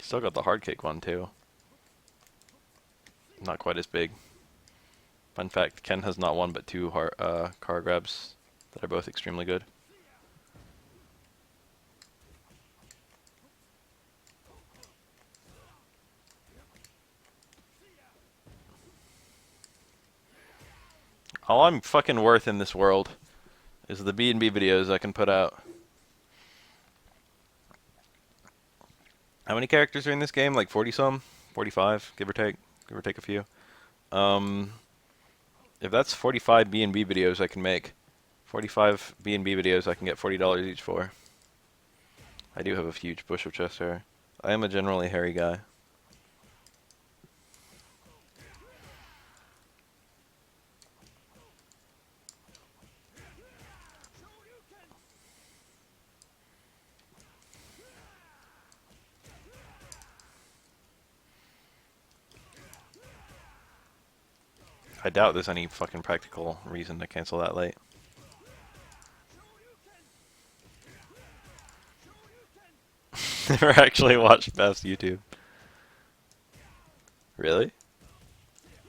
Still got the hard kick one too. Not quite as big. Fun fact, Ken has not one but two car grabs that are both extremely good. All I'm fucking worth in this world is the B&B videos I can put out. How many characters are in this game? Like 40 some? 45, give or take a few. If that's 45 B&B videos I can make, 45 B&B videos I can get $40 each for. I do have a huge bush of chest hair. I am a generally hairy guy. I doubt there's any fucking practical reason to cancel that late. Never actually watched past YouTube. Really?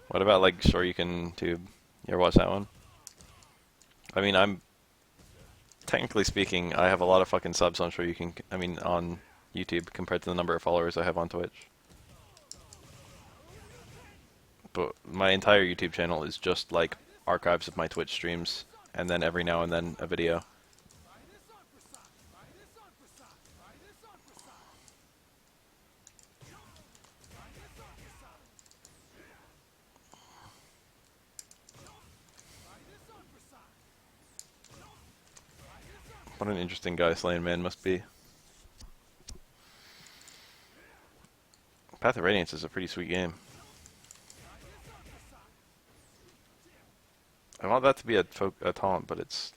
What about like Shoryuken Tube? You ever watch that one? I mean, I'm technically speaking, I have a lot of fucking subs on Shoryuken. I mean, on YouTube compared to the number of followers I have on Twitch. But my entire YouTube channel is just like archives of my Twitch streams, and then every now and then a video. What an interesting guy Slaying Man must be. Path of Radiance is a pretty sweet game. I want that to be a taunt, but it's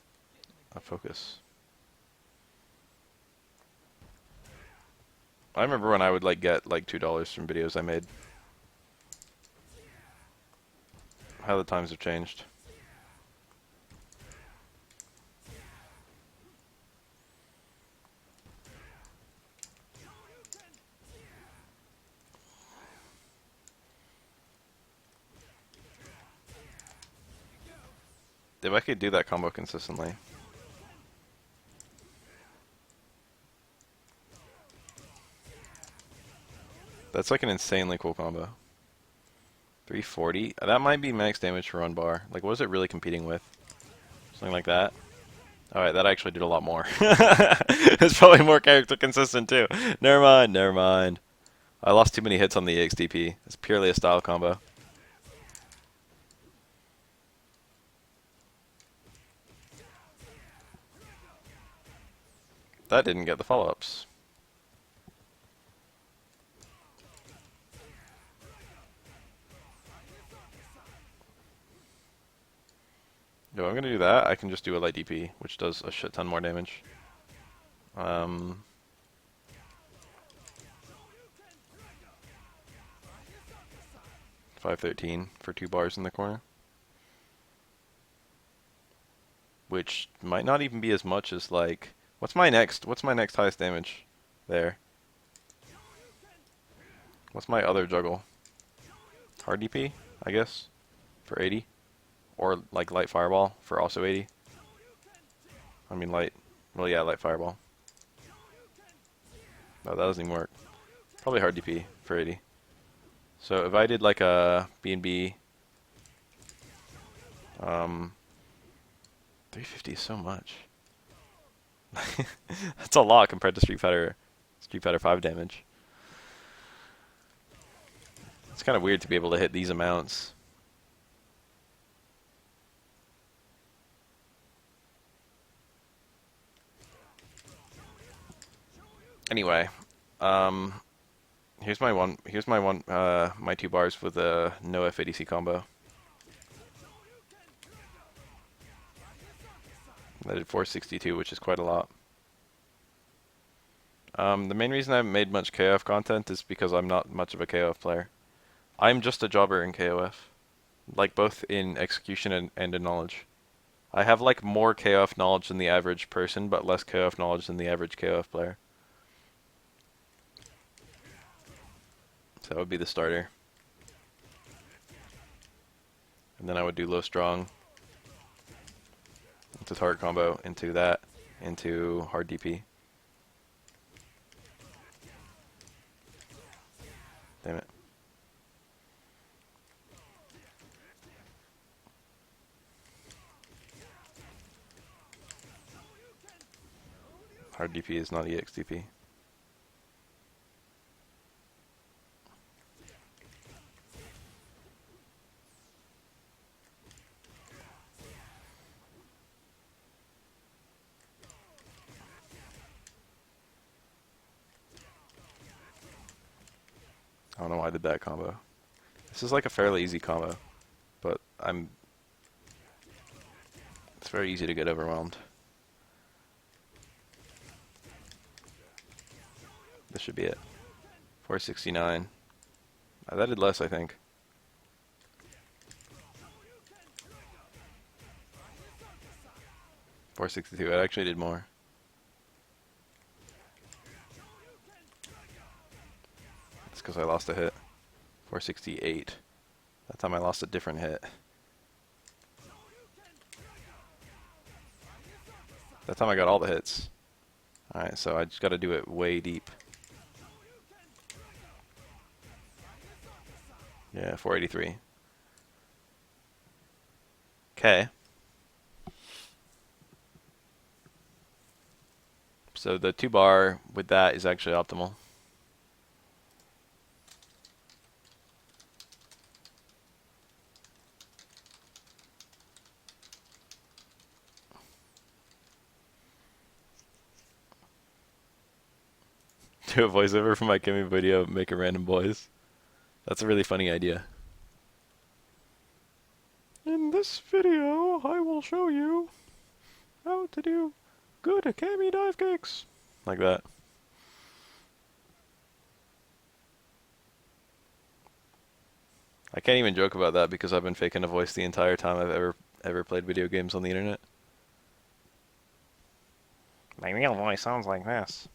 a focus. I remember when I would like get like $2 from videos I made. How the times have changed. If I could do that combo consistently. That's like an insanely cool combo. 340? That might be max damage for one bar. Like, what is it really competing with? Something like that? Alright, that actually did a lot more. It's probably more character consistent too. Never mind, never mind. I lost too many hits on the EXDP. It's purely a style combo. That didn't get the follow-ups. If I'm gonna do that, I can just do a light DP, which does a shit ton more damage. 513 for 2 bars in the corner. Which might not even be as much as like... What's my next highest damage there? What's my other juggle? Hard DP, I guess, for 80. Or like light fireball for also 80. I mean light, well yeah, light fireball. No, that doesn't even work. Probably hard DP for 80. So if I did like a B&B, 350 is so much. That's a lot compared to Street Fighter 5 damage. It's kind of weird to be able to hit these amounts. Anyway, here's my 2 bars with a no FADC combo. I did 462, which is quite a lot. The main reason I haven't made much KOF content is because I'm not much of a KOF player. I'm just a jobber in KOF. Like both in execution and in knowledge. I have like more KOF knowledge than the average person, but less KOF knowledge than the average KOF player. So that would be the starter. And then I would do low strong into target combo, into that, into hard DP. Damn it. Hard DP is not EX DP. I don't know why I did that combo. This is like a fairly easy combo, but it's very easy to get overwhelmed. This should be it. 469. That did less, I think. 462. I actually did more. It's because I lost a hit. 468. That time I lost a different hit. That time I got all the hits. Alright, so I just gotta do it way deep. Yeah, 483. Okay. So the 2-bar with that is actually optimal. Do a voiceover for my Kimmy video, make a random voice. That's a really funny idea. In this video, I will show you how to do good Kami dive kicks. Like that. I can't even joke about that because I've been faking a voice the entire time I've ever played video games on the internet. My real voice sounds like this.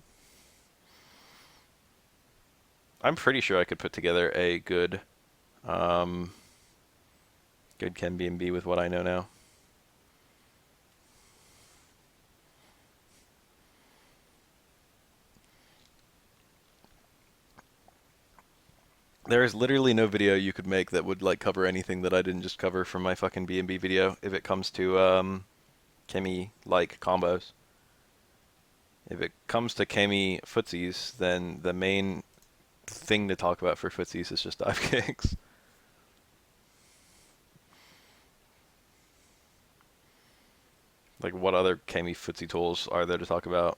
I'm pretty sure I could put together a good Ken B&B with what I know now. There is literally no video you could make that would like cover anything that I didn't just cover from my fucking B&B video if it comes to Kemi like combos. If it comes to Kemi footsies, then the main thing to talk about for footsies is just dive kicks. Like, what other Kemi footsie tools are there to talk about?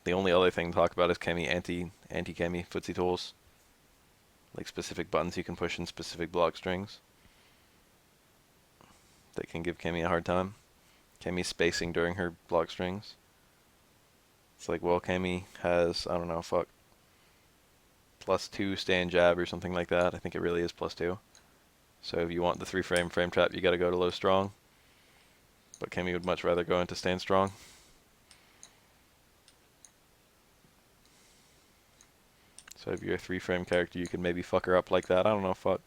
The only other thing to talk about is Kemi anti-Kemi footsie tools. Like specific buttons you can push in specific block strings that can give Kemi a hard time. Kemi spacing during her block strings. It's like, well, Kemi has, I don't know, +2 stand jab or something like that. I think it really is +2. So if you want the 3-frame frame trap, you gotta go to low strong. But Kemi would much rather go into stand strong. So if you're a 3-frame character, you can maybe fuck her up like that. I don't know, fuck.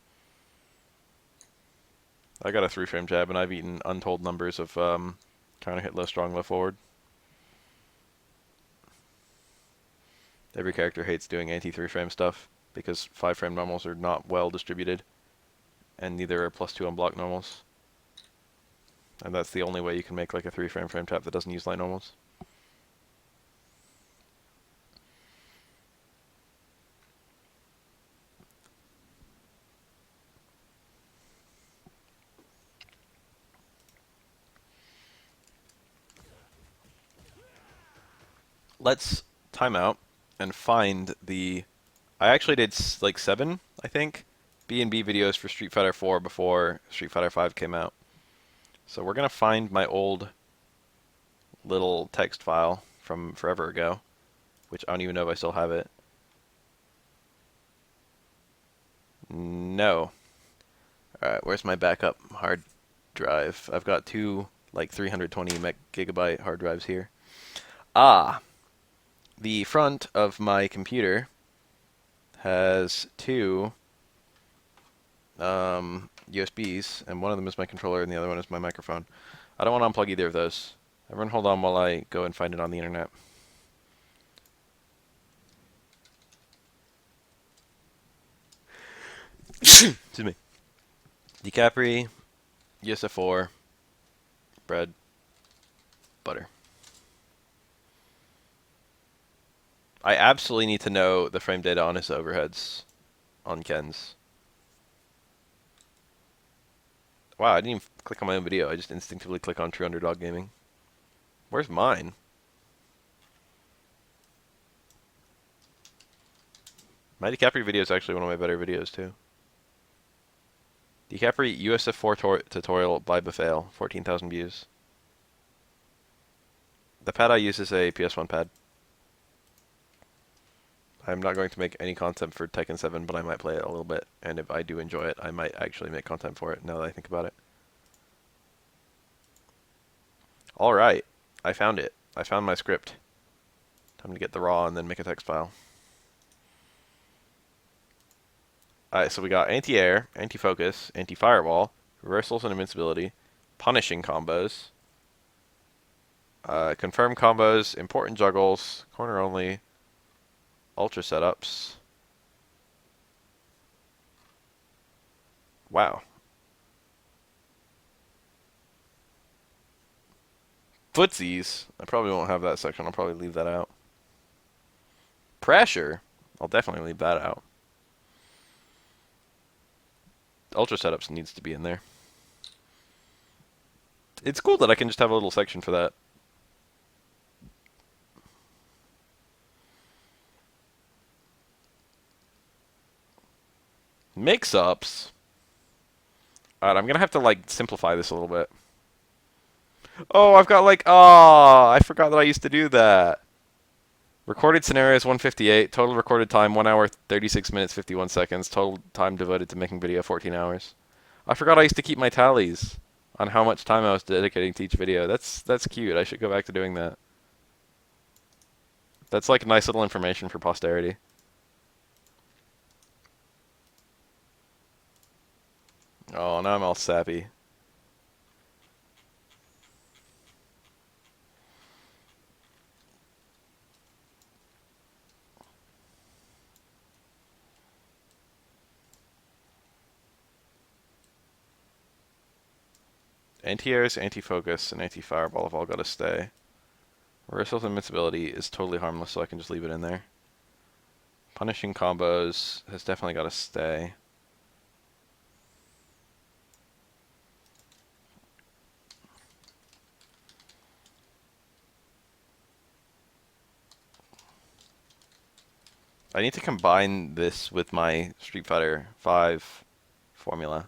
I got a 3-frame jab, and I've eaten untold numbers of trying to hit low strong, low forward. Every character hates doing anti-3-frame stuff because 5-frame normals are not well distributed, and neither are +2 on block normals. And that's the only way you can make like a 3-frame frame trap that doesn't use light normals. Let's time out and find the... I actually did like 7, I think, B&B videos for Street Fighter 4 before Street Fighter 5 came out. So we're going to find my old little text file from forever ago, which I don't even know if I still have it. No. Alright, where's my backup hard drive? I've got 2 like 320 gigabyte hard drives here. Ah! The front of my computer has two USBs, and one of them is my controller, and the other one is my microphone. I don't want to unplug either of those. Everyone hold on while I go and find it on the internet. Excuse me. DiCapri, SF4, bread, butter. I absolutely need to know the frame data on his overheads on Ken's. Wow, I didn't even click on my own video. I just instinctively click on True Underdog Gaming. Where's mine? My DiCapri video is actually one of my better videos, too. DiCapri USF4 tutorial by Buffale, 14,000 views. The pad I use is a PS1 pad. I'm not going to make any content for Tekken 7, but I might play it a little bit. And if I do enjoy it, I might actually make content for it, now that I think about it. Alright, I found it. I found my script. Time to get the raw and then make a text file. Alright, so we got anti-air, anti-focus, anti-firewall, reversals and invincibility, punishing combos, confirm combos, important juggles, corner only, ultra setups. Wow. Footsies. I probably won't have that section. I'll probably leave that out. Pressure. I'll definitely leave that out. Ultra setups needs to be in there. It's cool that I can just have a little section for that. Mix-ups. Alright, I'm gonna have to, like, simplify this a little bit. Oh, I've got, like, I forgot that I used to do that. Recorded scenarios 158, total recorded time 1 hour 36 minutes 51 seconds, total time devoted to making video 14 hours. I forgot I used to keep my tallies on how much time I was dedicating to each video. That's cute. I should go back to doing that. That's like nice little information for posterity. Oh, now I'm all sappy. Anti-airs, anti-focus, and anti-fireball have all got to stay. Reversals and invincibility is totally harmless, so I can just leave it in there. Punishing combos has definitely got to stay. I need to combine this with my Street Fighter 5 formula.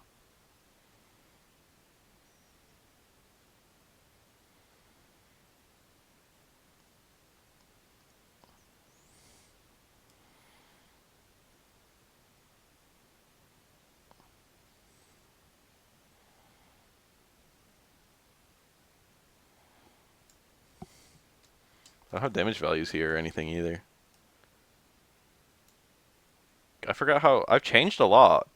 I don't have damage values here or anything either. I forgot how... I've changed a lot.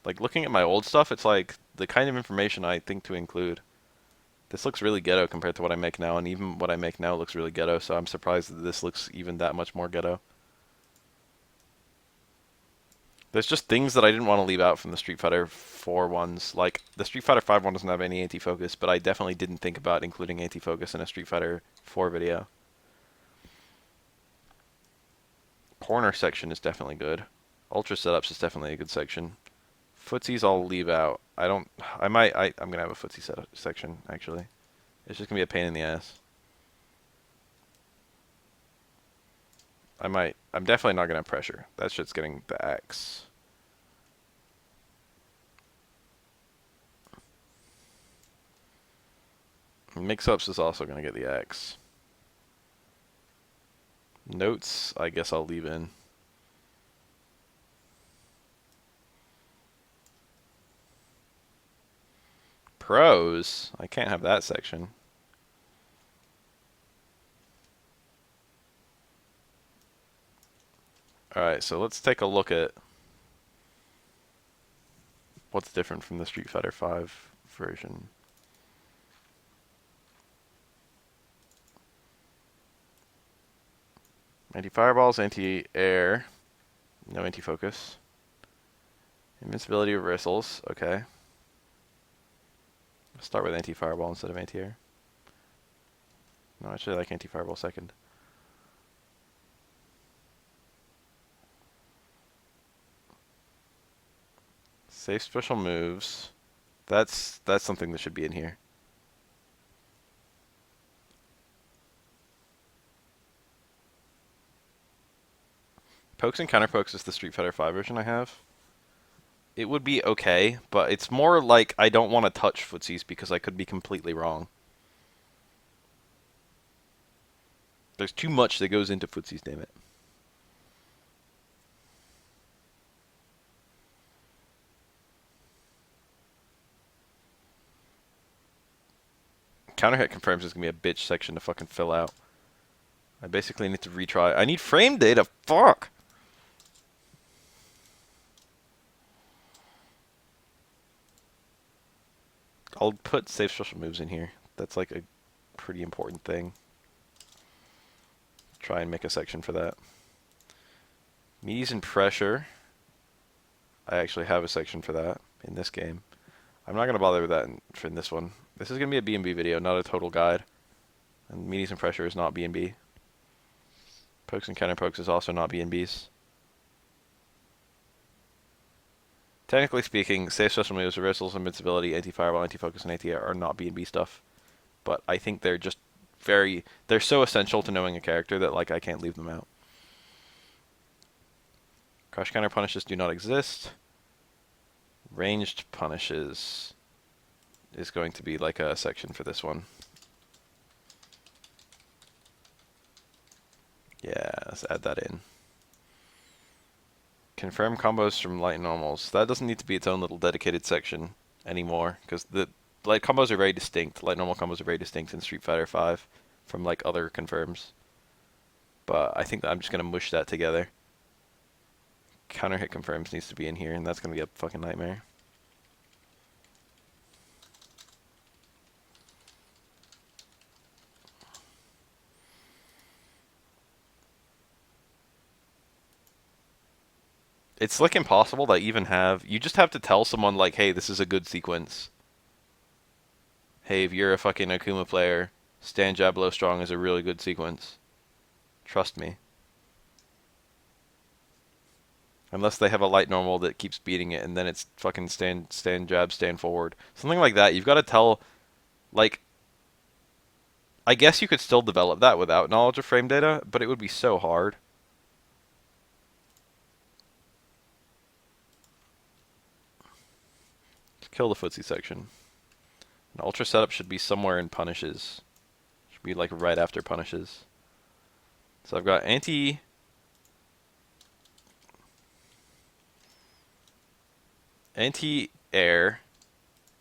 Like, looking at my old stuff, it's like the kind of information I think to include. This looks really ghetto compared to what I make now, and even what I make now looks really ghetto, so I'm surprised that this looks even that much more ghetto. There's just things that I didn't want to leave out from the Street Fighter 4 ones. Like, the Street Fighter 5 one doesn't have any anti-focus, but I definitely didn't think about including anti-focus in a Street Fighter 4 video. Corner section is definitely good. Ultra setups is definitely a good section. Footsies I'll leave out. I'm gonna have a footsie section, actually. It's just gonna be a pain in the ass. I'm definitely not gonna have pressure. That shit's getting the X. Mix-ups is also gonna get the X. Notes, I guess I'll leave in. Pros, I can't have that section. Alright, so let's take a look at what's different from the Street Fighter V version. Anti-fireballs, anti-air, no anti-focus. Invincibility reversals, okay. Let's start with anti-fireball instead of anti-air. No, I actually like anti-fireball second. Safe special moves. That's something that should be in here. Pokes and counterpokes is the Street Fighter V version I have. It would be okay, but it's more like I don't want to touch footsies because I could be completely wrong. There's too much that goes into footsies, damn it. Counter hit confirms is going to be a bitch section to fucking fill out. I basically need to retry. I need frame data. Fuck! I'll put safe special moves in here. That's like a pretty important thing. Try and make a section for that. Meaties and pressure. I actually have a section for that in this game. I'm not going to bother with that in this one. This is going to be a B&B video, not a total guide. And meaties and pressure is not B&B. Pokes and counterpokes is also not B&Bs. Technically speaking, safe special moves, reversals, invincibility, anti-fireball, anti-focus, and anti-air are not B&B stuff. But I think they're just they're so essential to knowing a character that like I can't leave them out. Crush counter punishes do not exist. Ranged punishes is going to be like a section for this one. Yeah, let's add that in. Confirm combos from light normals. That doesn't need to be its own little dedicated section anymore, because the light combos are very distinct. Light normal combos are very distinct in Street Fighter V from like other confirms. But I think that I'm just gonna mush that together. Counter hit confirms needs to be in here, and that's gonna be a fucking nightmare. It's like impossible to even have. You just have to tell someone like, hey, this is a good sequence. Hey, if you're a fucking Akuma player, stand jab low strong is a really good sequence. Trust me. Unless they have a light normal that keeps beating it, and then it's fucking stand jab, stand forward. Something like that. You've got to tell, like, I guess you could still develop that without knowledge of frame data, but it would be so hard. Kill the footsie section. An ultra setup should be somewhere in punishes. Should be like right after punishes. So I've got anti-air,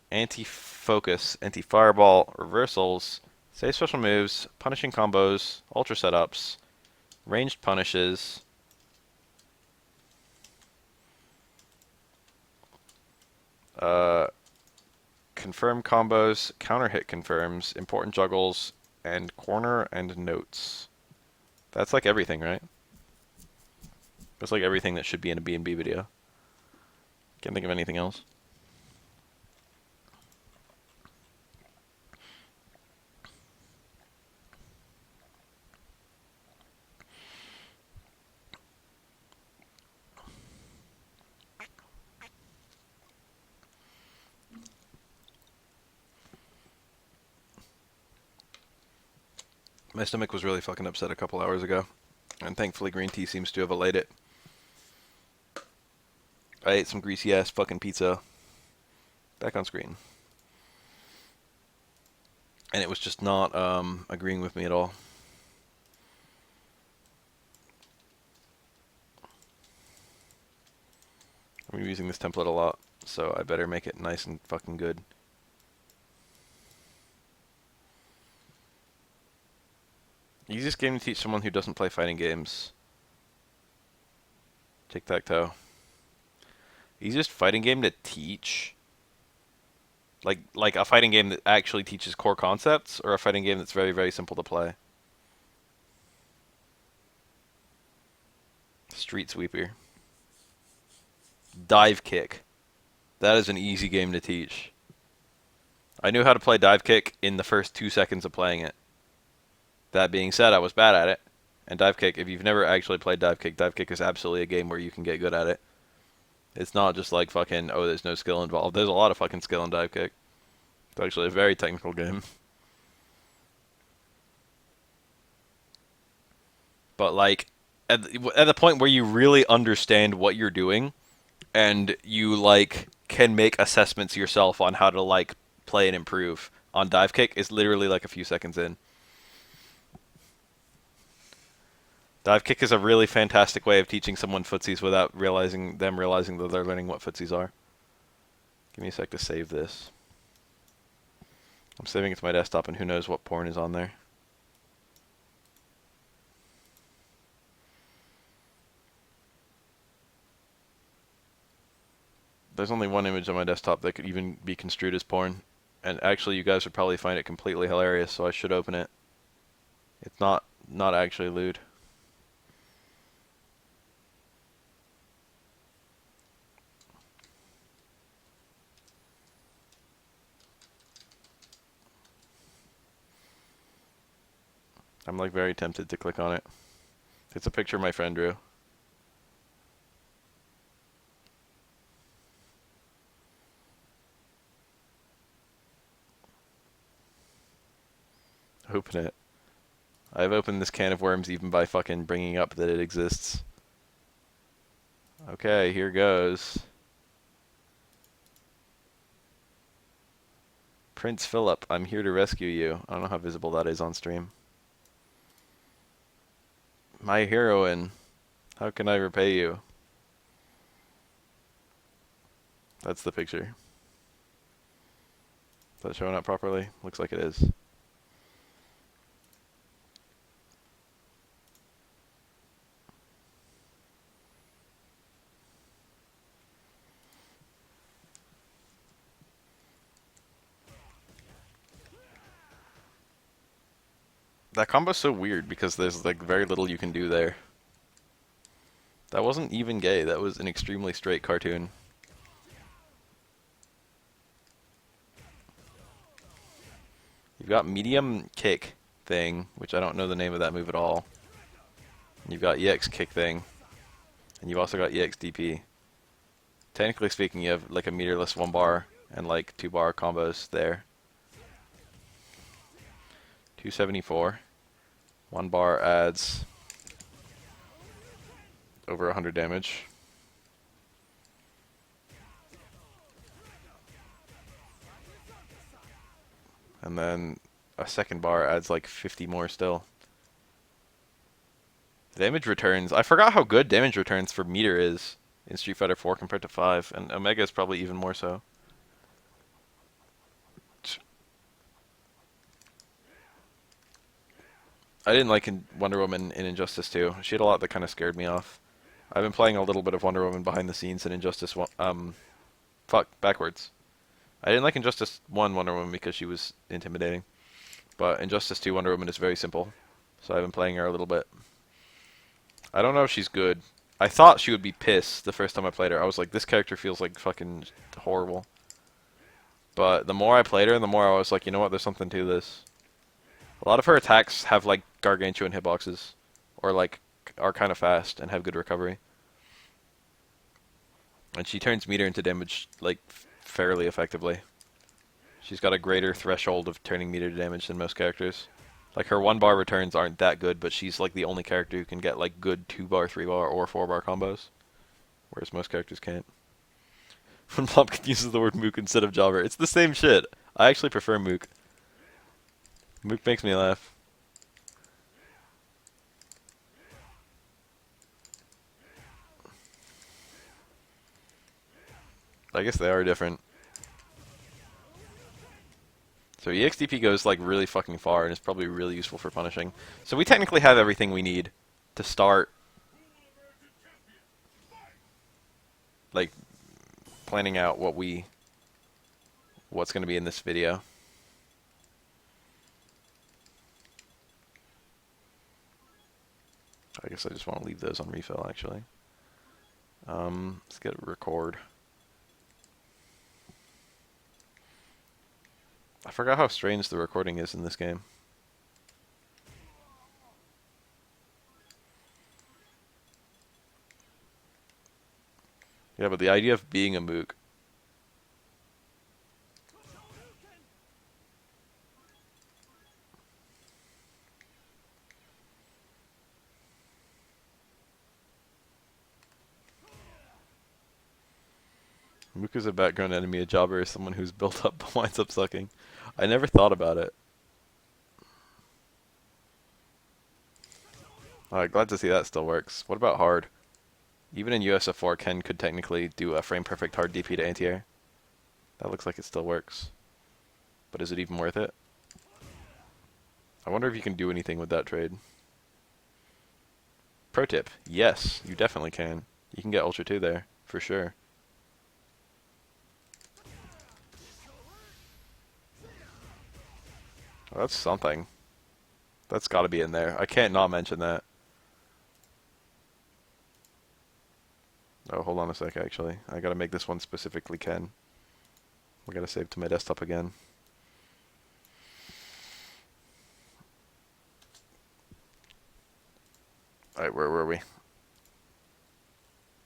anti-focus, anti-fireball, reversals, save special moves, punishing combos, ultra setups, ranged punishes, confirm combos, counter hit confirms, important juggles, and corner and notes. That's like everything, right? That's like everything that should be in a B&B video. Can't think of anything else. My stomach was really fucking upset a couple hours ago, and thankfully green tea seems to have allayed it. I ate some greasy ass fucking pizza. Back on screen. And it was just not agreeing with me at all. I'm using this template a lot, so I better make it nice and fucking good. Easiest game to teach someone who doesn't play fighting games. Tic-tac-toe. Easiest fighting game to teach? Like a fighting game that actually teaches core concepts, or a fighting game that's very, very simple to play? Street Sweeper. Dive Kick. That is an easy game to teach. I knew how to play Dive Kick in the first 2 seconds of playing it. That being said, I was bad at it. And Dive Kick, if you've never actually played Dive Kick is absolutely a game where you can get good at it. It's not just like fucking, oh, there's no skill involved. There's a lot of fucking skill in Dive Kick. It's actually a very technical game. But like, at the point where you really understand what you're doing, and you like can make assessments yourself on how to like play and improve on Dive Kick, is literally like a few seconds in. Dive Kick is a really fantastic way of teaching someone footsies without realizing that they're learning what footsies are. Give me a sec to save this. I'm saving it to my desktop, and who knows what porn is on there. There's only one image on my desktop that could even be construed as porn. And actually, you guys would probably find it completely hilarious, so I should open it. It's not actually lewd. I'm like very tempted to click on it. It's a picture my friend drew. Open it. I've opened this can of worms even by fucking bringing up that it exists. Okay, here goes. Prince Philip, I'm here to rescue you. I don't know how visible that is on stream. My heroine, how can I repay you? That's the picture. Is that showing up properly? Looks like it is. That combo's so weird because there's like very little you can do there. That wasn't even gay, that was an extremely straight cartoon. You've got medium kick thing, which I don't know the name of that move at all. And you've got EX kick thing. And you've also got EX DP. Technically speaking, you have like a meterless 1 bar and like 2 bar combos there. 274. 1 bar adds over 100 damage. And then a second bar adds like 50 more still. Damage returns. I forgot how good damage returns for meter is in Street Fighter 4 compared to 5, and Omega is probably even more so. I didn't like Wonder Woman in Injustice 2. She had a lot that kind of scared me off. I've been playing a little bit of Wonder Woman behind the scenes in Injustice 1. Backwards. I didn't like Injustice 1 Wonder Woman because she was intimidating. But Injustice 2 Wonder Woman is very simple. So I've been playing her a little bit. I don't know if she's good. I thought she would be pissed the first time I played her. I was like, this character feels like fucking horrible. But the more I played her, the more I was like, you know what, there's something to this. A lot of her attacks have like gargantuan hitboxes. Or like are kind of fast and have good recovery. And she turns meter into damage like fairly effectively. She's got a greater threshold of turning meter to damage than most characters. Like her 1 bar returns aren't that good, but she's like the only character who can get like good 2 bar, 3 bar, or 4 bar combos. Whereas most characters can't. When Plumpkin uses the word mook instead of jobber, it's the same shit. I actually prefer mook. Mook makes me laugh. I guess they are different. So EXDP goes like really fucking far and is probably really useful for punishing. So we technically have everything we need to start like planning out what's going to be in this video. I guess I just want to leave those on refill actually. Let's get a record. I forgot how strange the recording is in this game. Yeah, but the idea of being a mook. Mook is a background enemy. A jobber is someone who's built up but winds up sucking. I never thought about it. Alright, glad to see that still works. What about hard? Even in SF4O Ken could technically do a frame perfect hard DP to anti-air. That looks like it still works. But is it even worth it? I wonder if you can do anything with that trade. Pro tip, yes, you definitely can. You can get Ultra 2 there, for sure. Well, that's something. That's gotta be in there. I can't not mention that. Oh, hold on a sec, actually. I gotta make this one specifically Ken. We gotta save to my desktop again. Alright, where were we?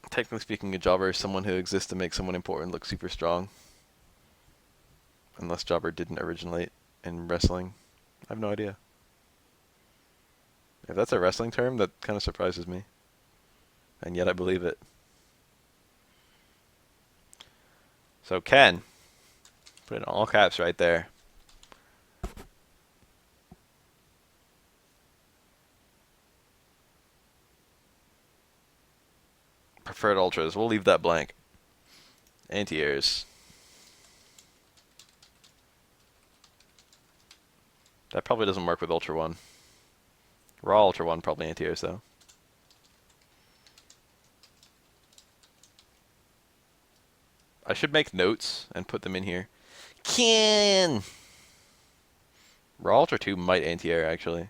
Technically speaking, a jobber is someone who exists to make someone important look super strong. Unless jobber didn't originate in wrestling. I have no idea. If that's a wrestling term, that kind of surprises me. And yet I believe it. So Ken. Put it in all caps right there. Preferred ultras. We'll leave that blank. Anti-airs. That probably doesn't work with Ultra 1. Raw Ultra 1 probably anti-airs though. I should make notes and put them in here. Ken! Raw Ultra 2 might anti-air actually.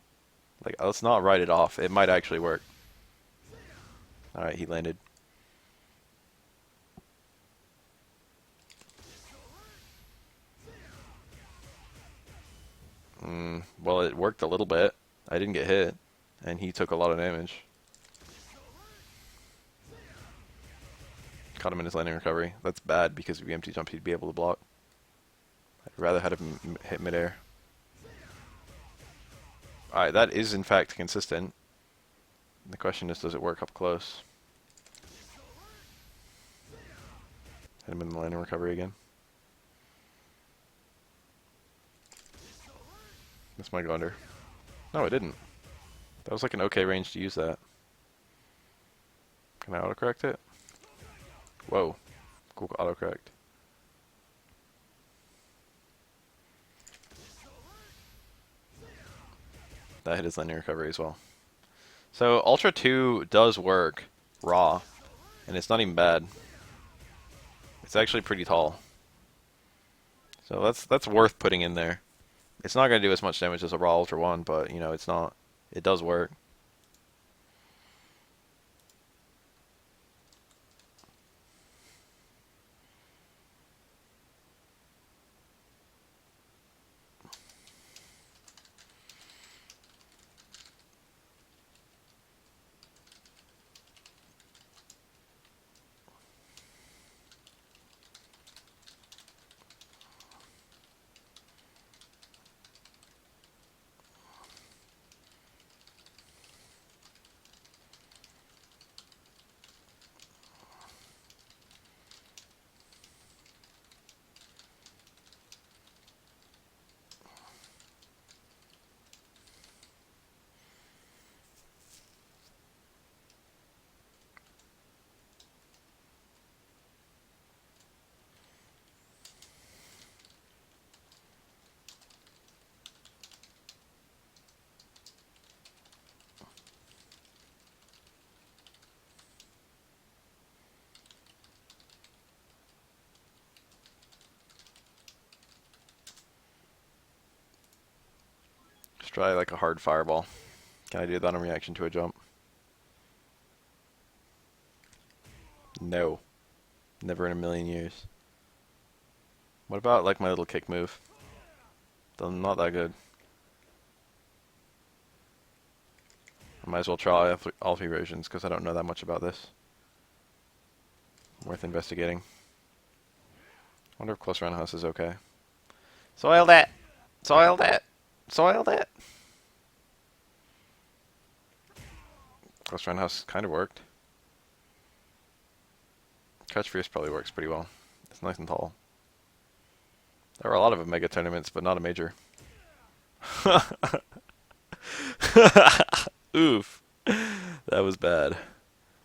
Like, let's not write it off. It might actually work. Alright, he landed. Well, it worked a little bit. I didn't get hit, and he took a lot of damage. Caught him in his landing recovery. That's bad because if you empty jump, he'd be able to block. I'd rather have him hit midair. Alright, that is in fact consistent. The question is, does it work up close? Hit him in the landing recovery again. That's my glunder. No, it didn't. That was like an okay range to use that. Can I autocorrect it? Whoa. Cool autocorrect. That hit his landing recovery as well. So Ultra 2 does work raw, and it's not even bad. It's actually pretty tall. So that's worth putting in there. It's not going to do as much damage as a raw Ultra 1, but you know, it's not. It does work. try like a hard fireball. Can I do that in reaction to a jump? No. Never in a million years. What about like my little kick move? Not that good. I might as well try all three versions because I don't know that much about this. Worth investigating. Wonder if close roundhouse is okay. Soiled it! Soiled it! Soiled it! Close roundhouse kind of worked. Catch Fierce probably works pretty well. It's nice and tall. There were a lot of Omega tournaments, but not a major. Oof. That was bad.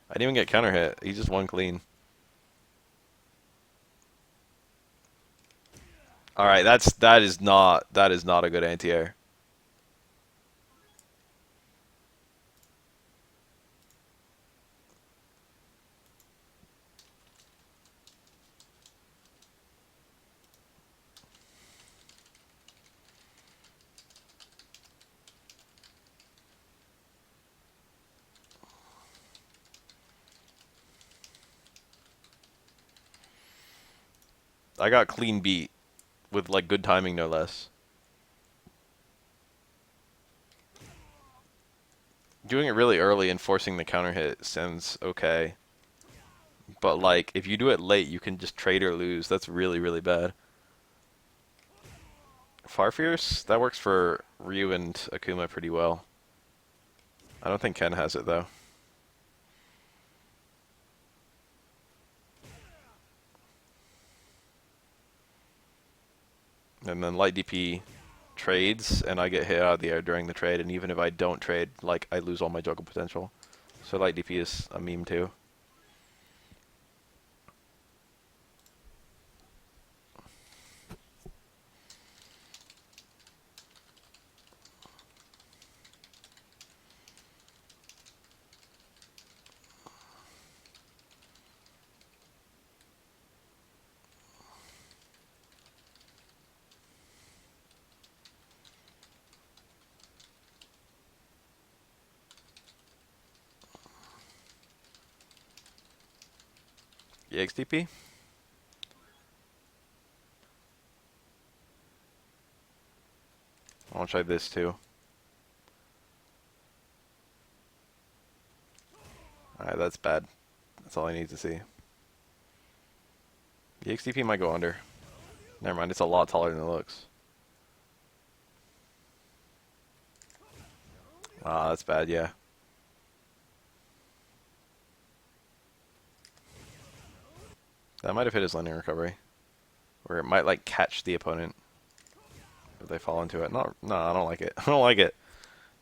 I didn't even get counter hit. He just won clean. Alright, that is not a good anti-air. I got clean beat with like good timing no less. Doing it really early and forcing the counter hit sounds okay. But like if you do it late you can just trade or lose. That's really, really bad. Far Fierce? That works for Ryu and Akuma pretty well. I don't think Ken has it though. And then light DP trades, and I get hit out of the air during the trade, and even if I don't trade, like, I lose all my juggle potential. So light DP is a meme too. EXDP? I want to try this too. Alright, that's bad. That's all I need to see. EXDP might go under. Never mind, it's a lot taller than it looks. Ah, that's bad, yeah. That might have hit his landing recovery. Or it might, like, catch the opponent. If they fall into it. No, I don't like it. I don't like it.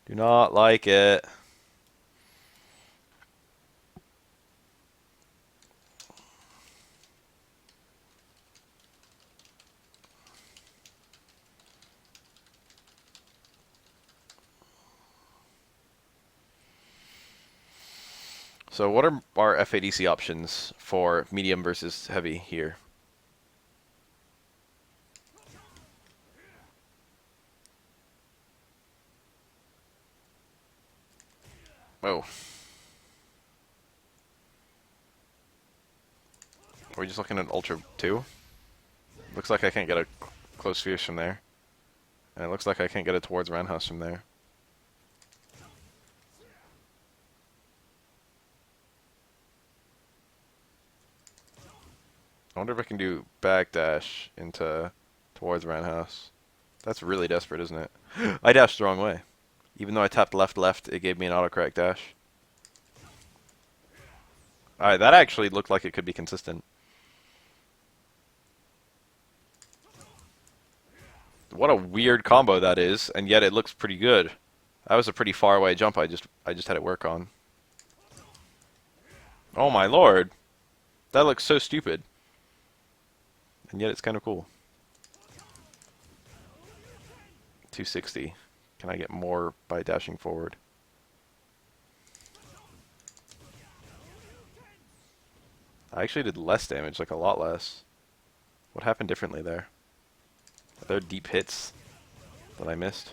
Do not like it. So what are our FADC options for medium versus heavy here? Oh. Are we just looking at Ultra 2? Looks like I can't get a close fierce from there. And it looks like I can't get it towards Roundhouse from there. I wonder if I can do backdash into towards Roundhouse. That's really desperate, isn't it? I dashed the wrong way. Even though I tapped left, it gave me an autocorrect dash. Alright, that actually looked like it could be consistent. What a weird combo that is, and yet it looks pretty good. That was a pretty far away jump I just had it work on. Oh my lord. That looks so stupid. And yet it's kind of cool. 260. Can I get more by dashing forward? I actually did less damage, like a lot less. What happened differently there? Are there deep hits that I missed?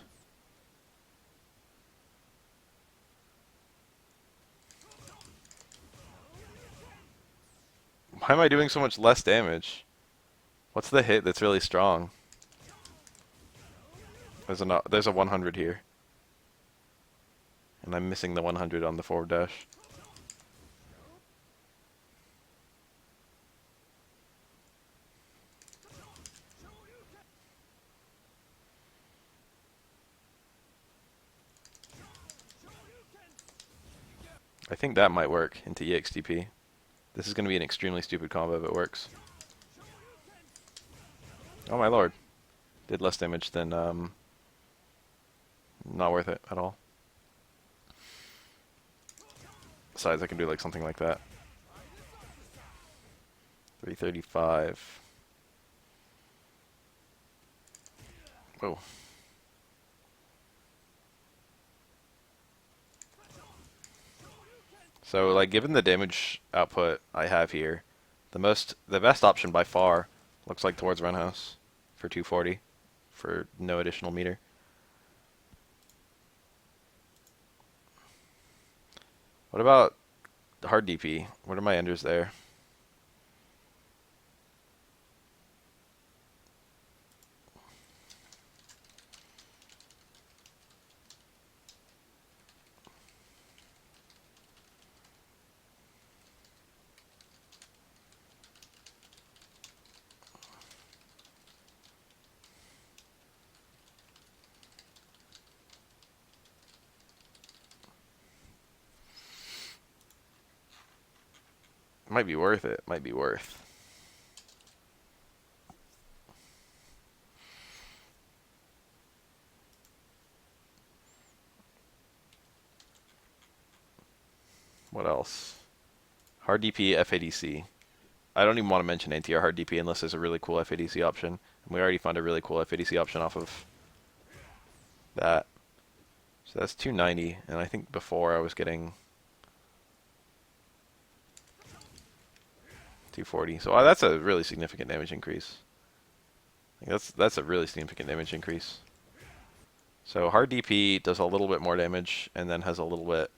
Why am I doing so much less damage? What's the hit that's really strong? There's a 100 here. And I'm missing the 100 on the forward dash. I think that might work into EXTP. This is going to be an extremely stupid combo if it works. Oh my lord. Did less damage than, not worth it at all. Besides, I can do like something like that. 335. Oh. So, like, given the damage output I have here, the best option by far looks like towards Runhouse for 240 for no additional meter. What about hard DP? What are my enders there? Might be worth it. Might be worth. What else? Hard DP, FADC. I don't even want to mention ATR hard DP unless there's a really cool FADC option. And we already found a really cool FADC option off of that. So that's 290, and I think before I was getting 240. So that's a really significant damage increase. That's a really significant damage increase. So hard DP does a little bit more damage, and then has a little bit,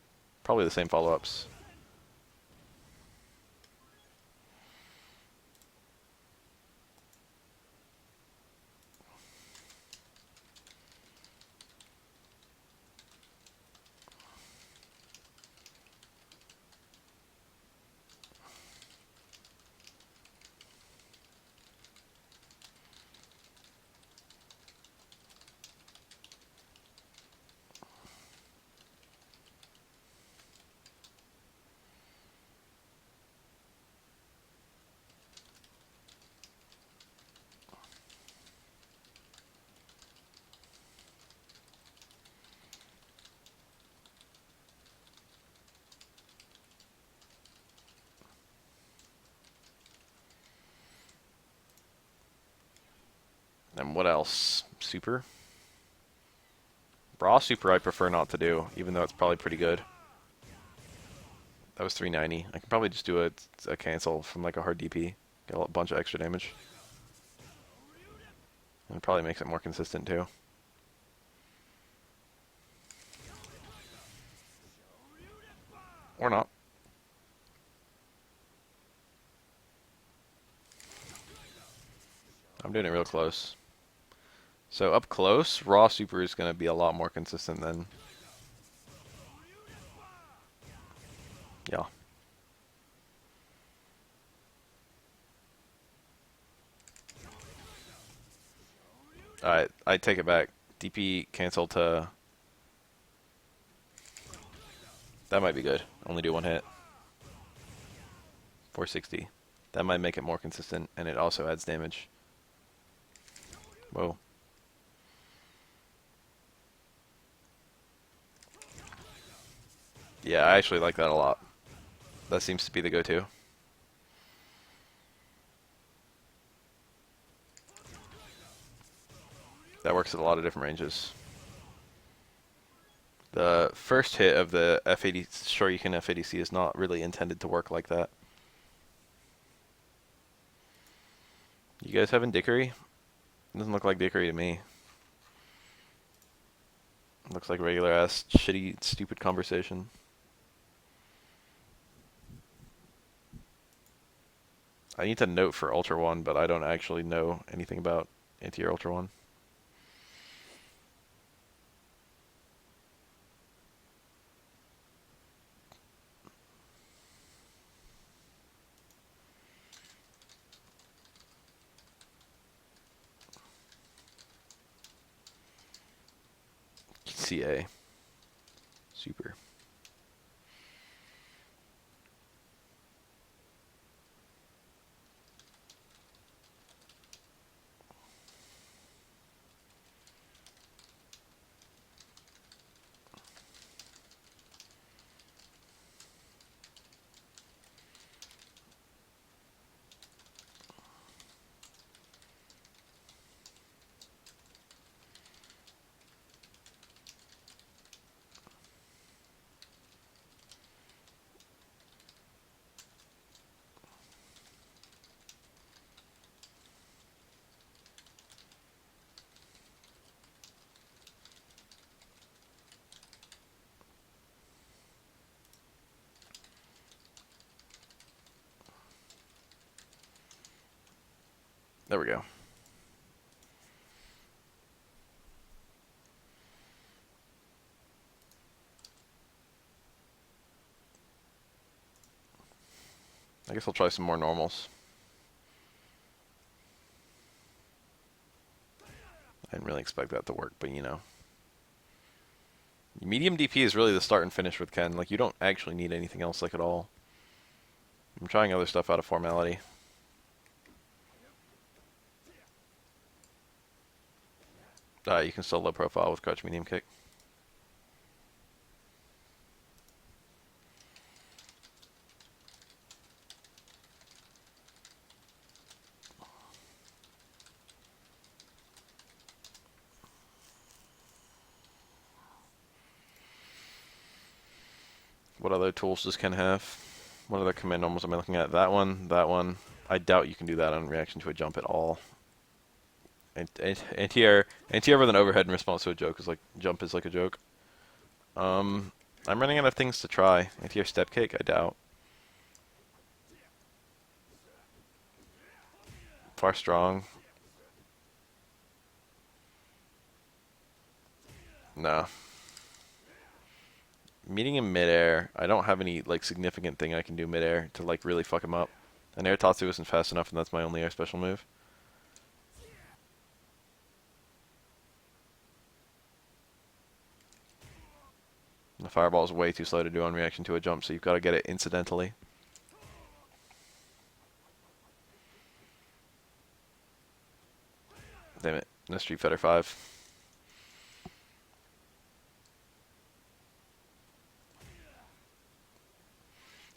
probably the same follow-ups. And what else? Super? Raw super I prefer not to do, even though it's probably pretty good. That was 390. I can probably just do a cancel from like a hard DP. Get a bunch of extra damage. And it probably makes it more consistent too. Or not. I'm doing it real close. So up close, raw super is going to be a lot more consistent than... Yeah. Alright, I take it back. DP cancel to... That might be good. Only do one hit. 460. That might make it more consistent, and it also adds damage. Whoa. Yeah, I actually like that a lot. That seems to be the go-to. That works at a lot of different ranges. The first hit of the FAD, Shoryuken FADC is not really intended to work like that. You guys having dickery? It doesn't look like dickery to me. It looks like regular ass, shitty, stupid conversation. I need to note for Ultra One, but I don't actually know anything about anti-air Ultra One. CA. Super. There we go. I guess I'll try some more normals. I didn't really expect that to work, but you know. Medium DP is really the start and finish with Ken. Like, you don't actually need anything else, like, at all. I'm trying other stuff out of formality. You can still low profile with crouch medium kick. What other tools does Ken have? What other command normals am I looking at? That one, that one. I doubt you can do that on reaction to a jump at all. Anti-air with an overhead in response to a joke is like, jump is like a joke. I'm running out of things to try. Anti-air step kick, I doubt. Far strong. No. Meeting in midair, I don't have any like significant thing I can do midair to like really fuck him up. And air Tatsu isn't fast enough, and that's my only air special move. The fireball is way too slow to do on reaction to a jump, so you've got to get it incidentally. Damn it. No Street Fighter 5.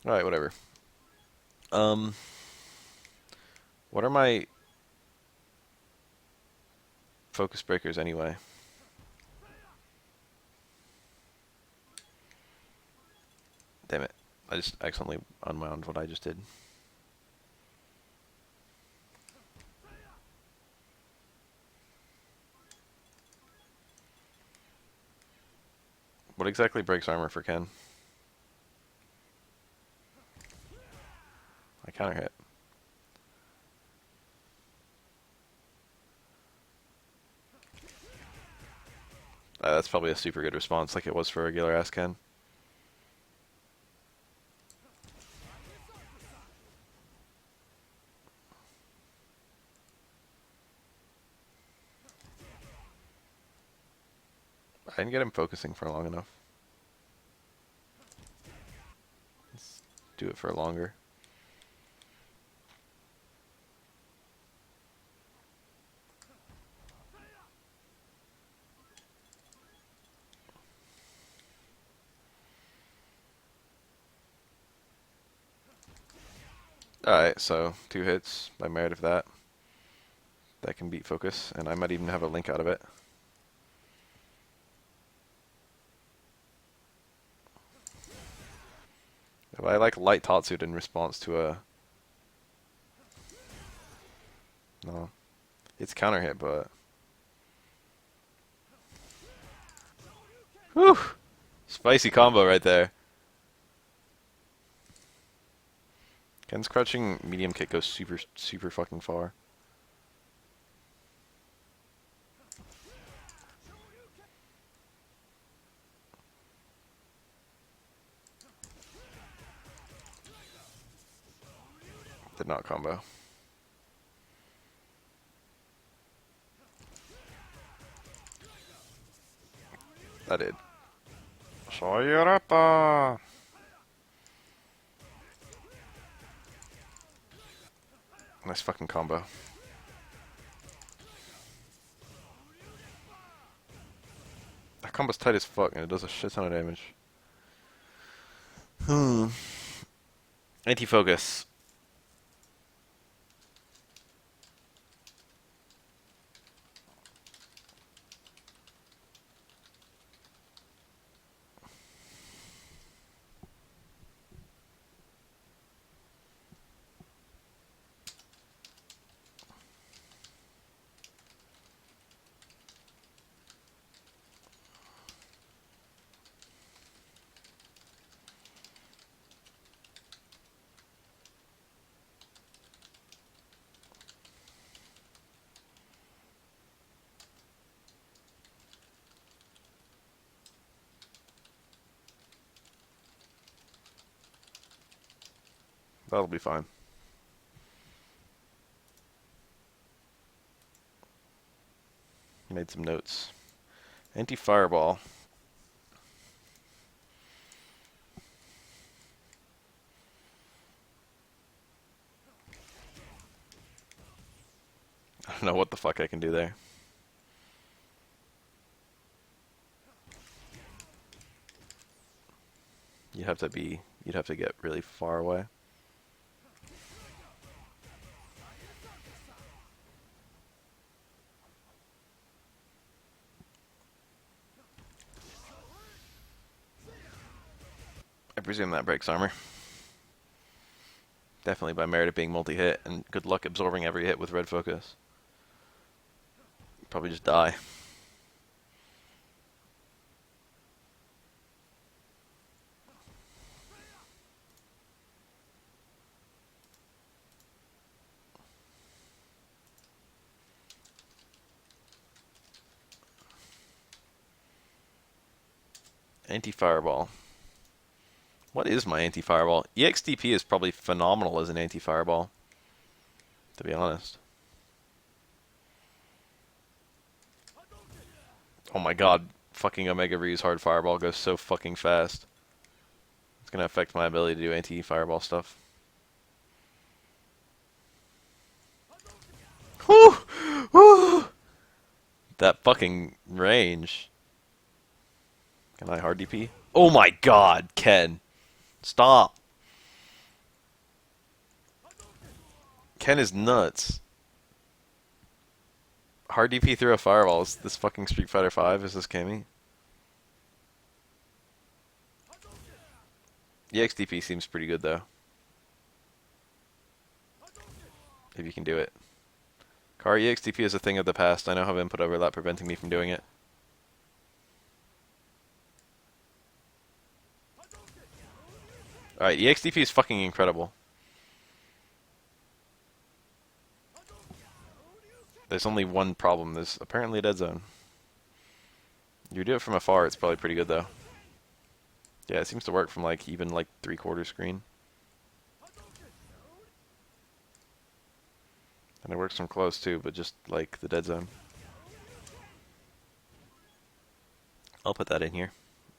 Alright, whatever. What are my focus breakers anyway? Damn it. I just accidentally unwound what I just did. What exactly breaks armor for Ken? I counter hit. That's probably a super good response, like it was for regular ass Ken. I didn't get him focusing for long enough. Let's do it for longer. Alright, so 2 hits by merit of that. That can beat focus, and I might even have a link out of it. If I like light Tatsu'd in response to a... No. It's counter hit, but... Whew! Spicy combo right there. Ken's crouching medium kick goes super, super fucking far. Did not combo. That did. Sayonara! Nice fucking combo. That combo's tight as fuck and it does a shit ton of damage. Anti-focus. That'll be fine. Made some notes. Anti-fireball. I don't know what the fuck I can do there. You'd have to get really far away. I presume that breaks armor. Definitely by merit of being multi-hit, and good luck absorbing every hit with red focus. Probably just die. Anti-fireball. What is my anti-fireball? EXDP is probably phenomenal as an anti-fireball, to be honest. Oh my god, fucking Omega Ryu's hard fireball goes so fucking fast. It's gonna affect my ability to do anti-fireball stuff. Whew! Whew! That fucking range. Can I hard DP? Oh my god, Ken. Stop. Ken is nuts. Hard DP through a fireball. Is this fucking Street Fighter 5? Is this Cammy? EXDP seems pretty good though. If you can do it. Car EXDP is a thing of the past. I now have input overlap preventing me from doing it. Alright, EXDP is fucking incredible. There's only one problem. There's apparently a dead zone. You do it from afar, it's probably pretty good though. Yeah, it seems to work from like even like 3/4 screen. And it works from close too, but just like the dead zone. I'll put that in here.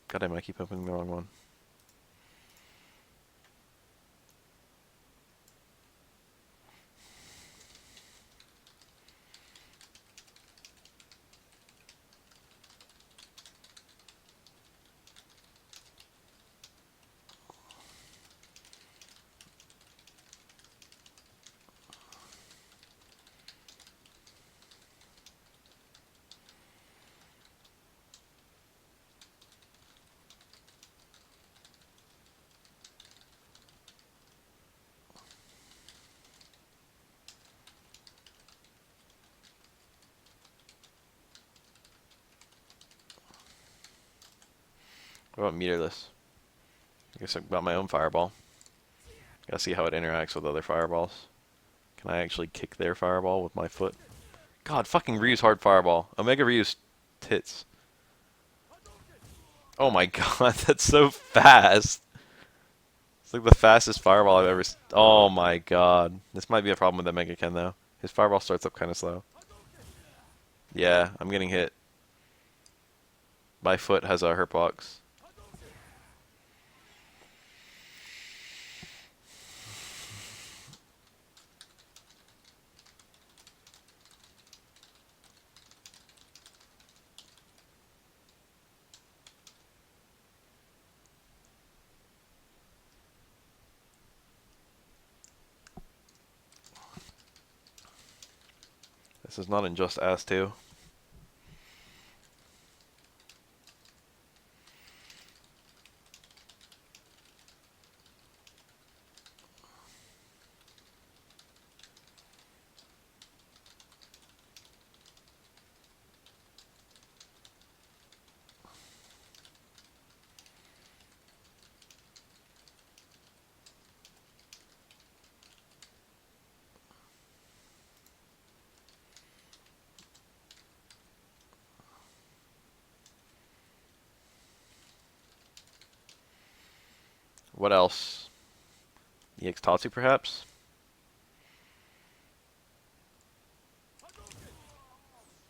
Goddamn, I keep opening the wrong one. What about meterless? I guess I got my own fireball. Gotta see how it interacts with other fireballs. Can I actually kick their fireball with my foot? God, fucking Ryu's hard fireball. Omega Ryu's tits. Oh my god, that's so fast. It's like the fastest fireball I've ever. Oh my god, this might be a problem with the Mega Ken though. His fireball starts up kind of slow. Yeah, I'm getting hit. My foot has a hurt box. This is not in just ass too. What else? EX Tatsu perhaps?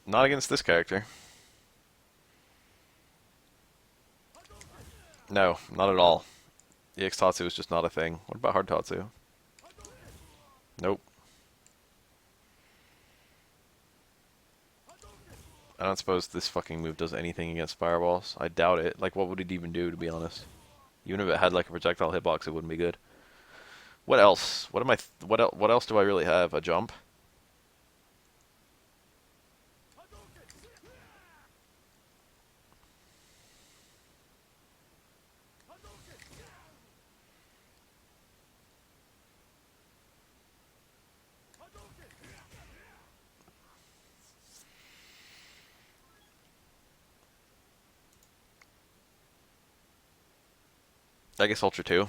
Not against this character. No, not at all. EX Tatsu is just not a thing. What about hard Tatsu? Nope. I don't suppose this fucking move does anything against fireballs. I doubt it. Like, what would it even do, to be honest? Even if it had like a projectile hitbox, it wouldn't be good. What else? What am I? What else do I really have? A jump? I guess Ultra 2.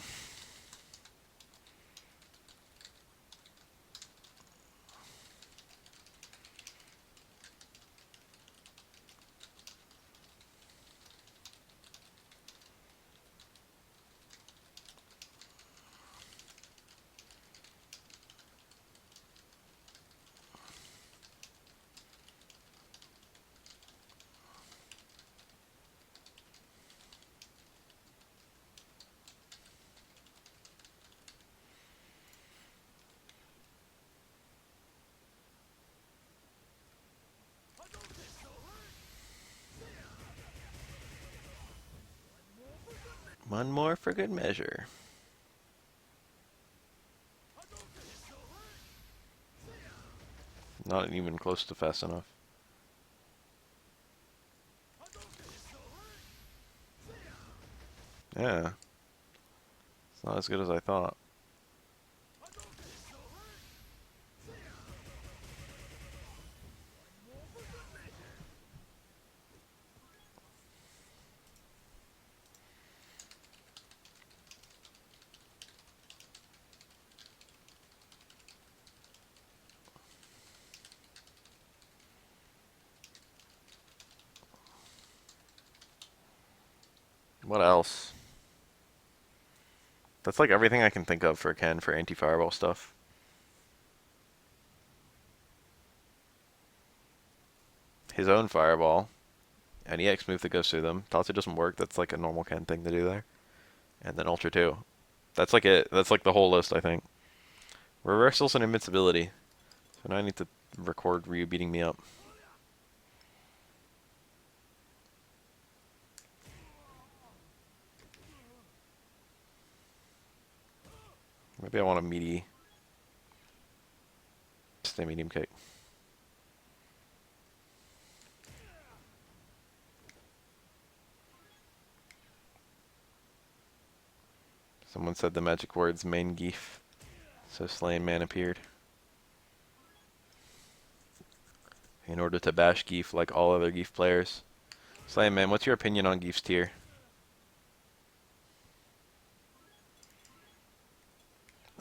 One more for good measure. Not even close to fast enough. Yeah. It's not as good as I thought. What else? That's like everything I can think of for Ken for anti-fireball stuff. His own fireball. An EX move that goes through them. Tatsu doesn't work. That's like a normal Ken thing to do there. And then Ultra 2. That's like it. That's like the whole list, I think. Reversals and invincibility. So now I need to record Ryu beating me up. Maybe I want a meaty. Stay medium kick. Someone said the magic words main geef. So Slain Man appeared. In order to bash Geef like all other Geef players. Slain Man, what's your opinion on Geef's tier?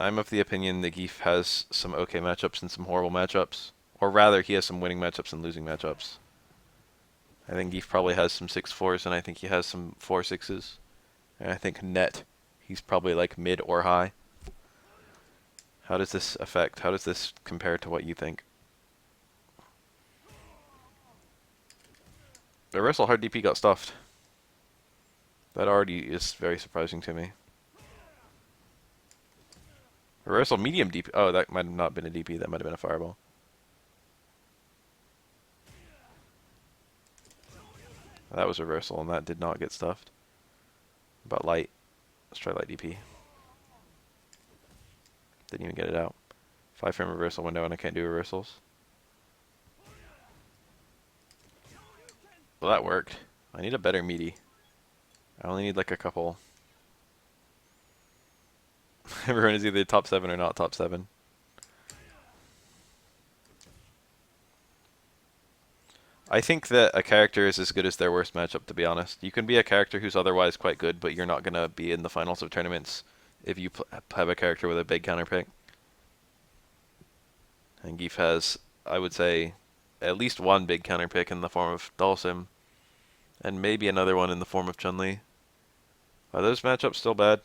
I'm of the opinion that Geef has some okay matchups and some horrible matchups. Or rather, he has some winning matchups and losing matchups. I think Geef probably has some 6-4s, and I think he has some 4-6s. And I think net, he's probably like mid or high. How does this affect? How does this compare to what you think? The reversal hard DP got stuffed. That already is very surprising to me. Reversal medium DP. Oh, that might have not been a DP. That might have been a fireball. That was reversal, and that did not get stuffed. But light. Let's try light DP. Didn't even get it out. 5-frame reversal window, and I can't do reversals. Well, that worked. I need a better meaty. I only need like a couple. Everyone is either top 7 or not top 7. I think that a character is as good as their worst matchup, to be honest. You can be a character who's otherwise quite good, but you're not going to be in the finals of tournaments if you have a character with a big counterpick. And Geef has, I would say, at least one big counterpick in the form of Dalsim, and maybe another one in the form of Chun-Li. Are those matchups still bad?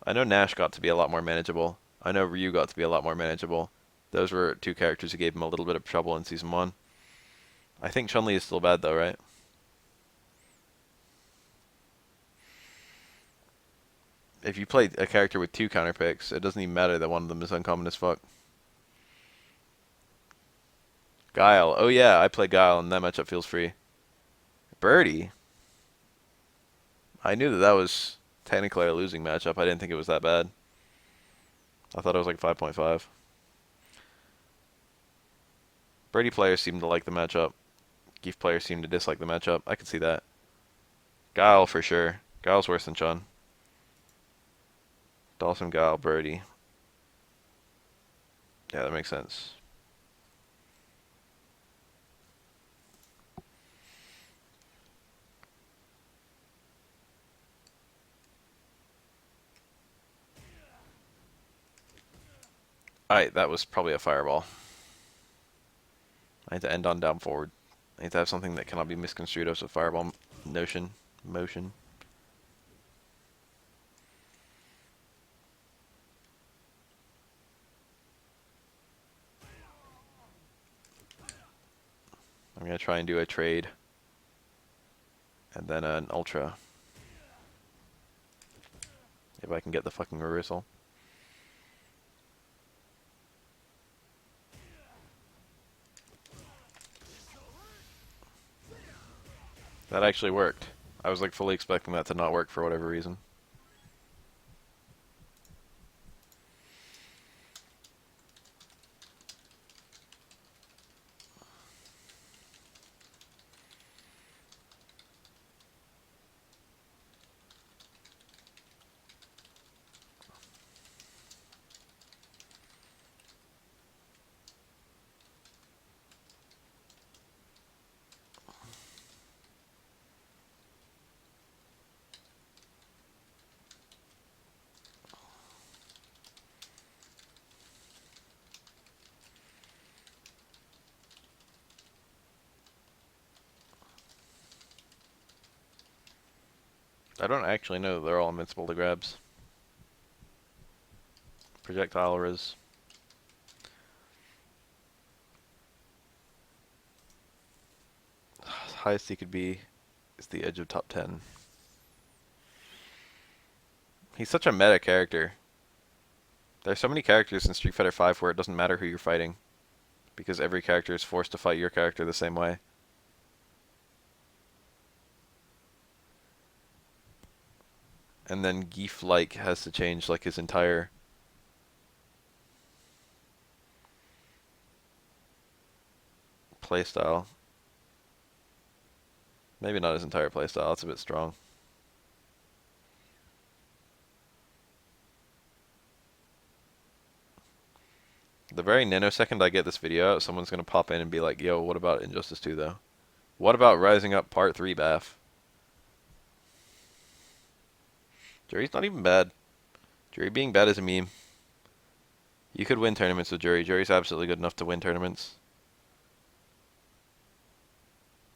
I know Nash got to be a lot more manageable. I know Ryu got to be a lot more manageable. Those were two characters who gave him a little bit of trouble in Season 1. I think Chun-Li is still bad though, right? If you play a character with 2 counterpicks, it doesn't even matter that one of them is uncommon as fuck. Guile. Oh yeah, I play Guile and that matchup feels free. Birdie. I knew that was technically a losing matchup. I didn't think it was that bad. I thought it was like 5.5. Birdie players seem to like the matchup. Geef players seem to dislike the matchup. I could see that. Guile for sure. Guile's worse than Chun. Dalsim, Guile, Birdie. Yeah, that makes sense. Alright, that was probably a fireball. I need to end on down forward. I need to have something that cannot be misconstrued as a fireball motion. I'm going to try and do a trade. And then an ultra. If I can get the fucking reversal. That actually worked. I was like fully expecting that to not work for whatever reason. I don't actually know that they're all invincible to grabs. Projectile Riz. Highest he could be is the edge of top 10. He's such a meta character. There's so many characters in Street Fighter V where it doesn't matter who you're fighting, because every character is forced to fight your character the same way. And then Geef like has to change like his entire playstyle. Maybe not his entire playstyle, that's a bit strong. The very nanosecond I get this video out, someone's gonna pop in and be like, yo, what about Injustice 2 though? What about Rising Up Part 3, Baff? Jerry's not even bad. Jerry being bad is a meme. You could win tournaments with Jury. Jury's absolutely good enough to win tournaments.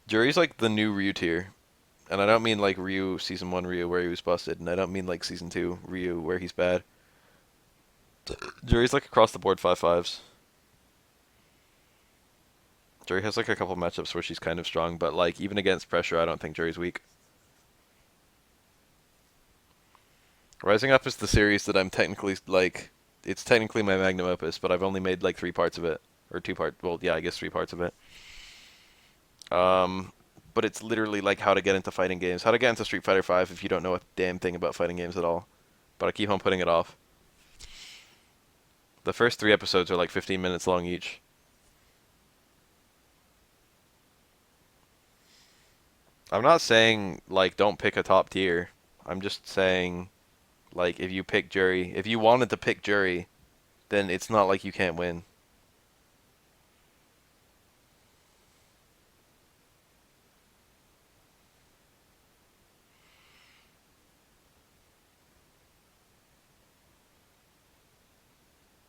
Jury's like the new Ryu tier. And I don't mean like Ryu, Season 1 Ryu where he was busted, and I don't mean like Season 2 Ryu where he's bad. Jury's like across the board 5/5s. Jury has like a couple matchups where she's kind of strong, but like even against pressure, I don't think Jury's weak. Rising Up is the series that I'm technically like, it's technically my magnum opus, but I've only made like 3 parts of it, or 2 parts. Well, yeah, I guess 3 parts of it. But it's literally like how to get into fighting games, how to get into Street Fighter V if you don't know a damn thing about fighting games at all. But I keep on putting it off. The first 3 episodes are like 15 minutes long each. I'm not saying like don't pick a top tier. I'm just saying like if you pick Jury, if you wanted to pick Jury, then it's not like you can't win.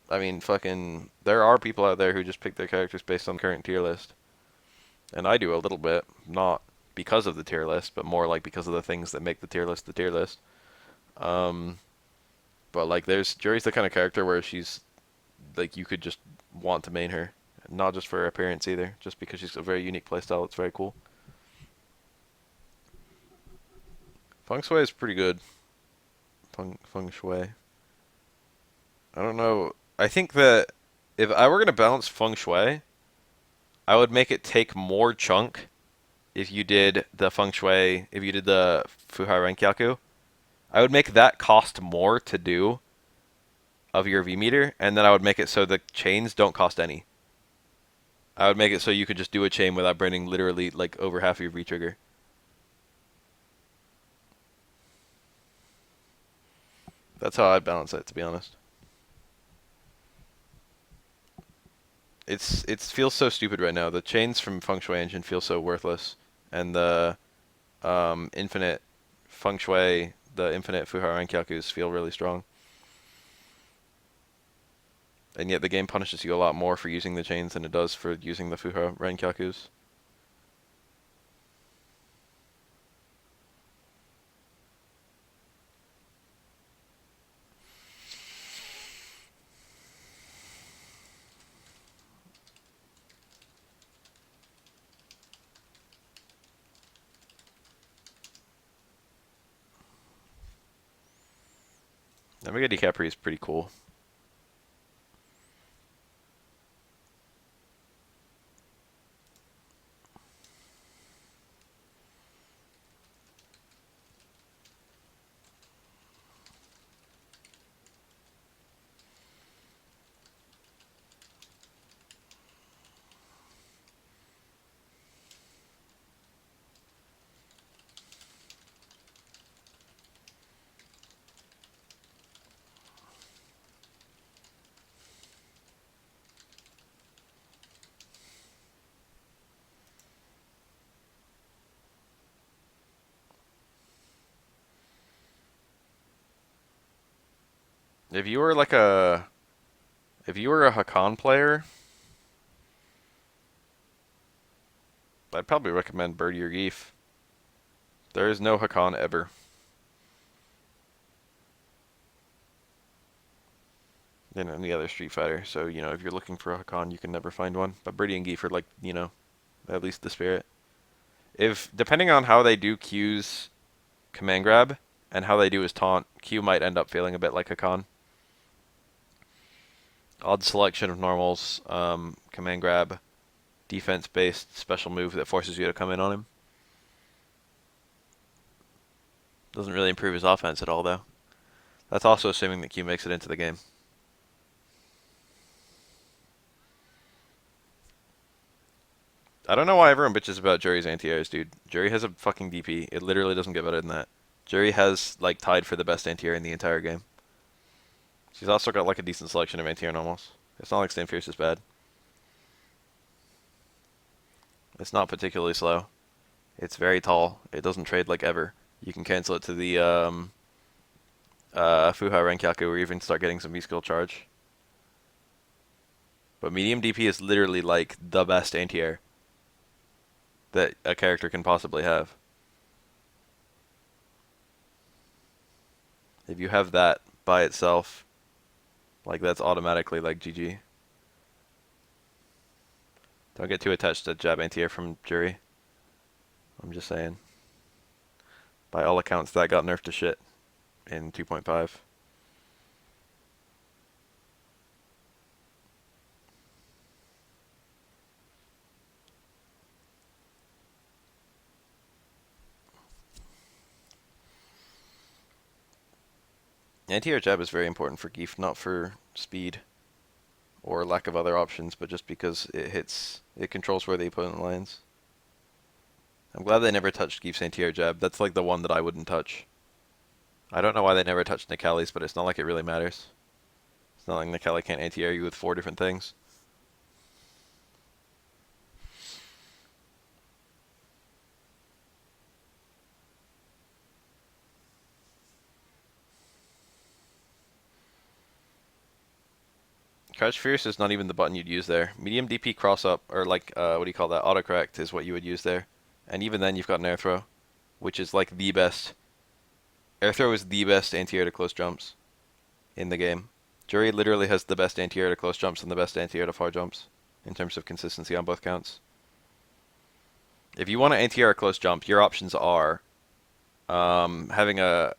I mean, fucking, there are people out there who just pick their characters based on the current tier list. And I do a little bit, not because of the tier list, but more like because of the things that make the tier list the tier list. Um, but like, Jury's the kind of character where she's like you could just want to main her, not just for her appearance either, just because she's a very unique playstyle. It's very cool. Feng Shui is pretty good. Feng Shui. I don't know. I think that if I were gonna balance Feng Shui, I would make it take more chunk if you did the Feng Shui, if you did the Fuhai Renkyaku. I would make that cost more to do of your V meter, and then I would make it so the chains don't cost any. I would make it so you could just do a chain without burning literally like over half of your V trigger. That's how I'd balance it, to be honest. It feels so stupid right now. The chains from Feng Shui Engine feel so worthless, and the infinite Feng Shui, the infinite Fuhara Renkyakus feel really strong. And yet the game punishes you a lot more for using the chains than it does for using the Fuhara Renkyakus. Omega DiCaprio is pretty cool. If you were like a if you were a Hakan player, I'd probably recommend Birdie or Geef. There is no Hakan ever. In any other Street Fighter. So, you know, if you're looking for a Hakan, you can never find one. But Birdie and Geef are like, you know, at least the spirit. If depending on how they do Q's command grab and how they do his taunt, Q might end up feeling a bit like Hakan. Odd selection of normals, command grab, defense-based special move that forces you to come in on him. Doesn't really improve his offense at all, though. That's also assuming that Q makes it into the game. I don't know why everyone bitches about Jury's anti-airs, dude. Jury has a fucking DP. It literally doesn't get better than that. Jury has, like, tied for the best anti-air in the entire game. She's also got, like, a decent selection of anti-air normals. It's not like Stand Fierce is bad. It's not particularly slow. It's very tall. It doesn't trade, like, ever. You can cancel it to the, Fuhai Renkyaku or even start getting some V-skill charge. But medium DP is literally like the best anti-air that a character can possibly have. If you have that by itself, like that's automatically like GG. Don't get too attached to jab anti-air from Jury. I'm just saying. By all accounts, that got nerfed to shit in 2.5. Anti-air jab is very important for Geef, not for speed or lack of other options, but just because it controls where the opponent lands. I'm glad they never touched Geef's anti-air jab. That's like the one that I wouldn't touch. I don't know why they never touched Nikali's, but it's not like it really matters. It's not like Nikali can't anti-air you with 4 different things. Crouch Fierce is not even the button you'd use there. Medium DP cross up, or like, what do you call that? Autocorrect is what you would use there. And even then, you've got an air throw, which is like the best. Air throw is the best anti-air to close jumps in the game. Jury literally has the best anti-air to close jumps and the best anti-air to far jumps in terms of consistency on both counts. If you want to anti-air a close jump, your options are having a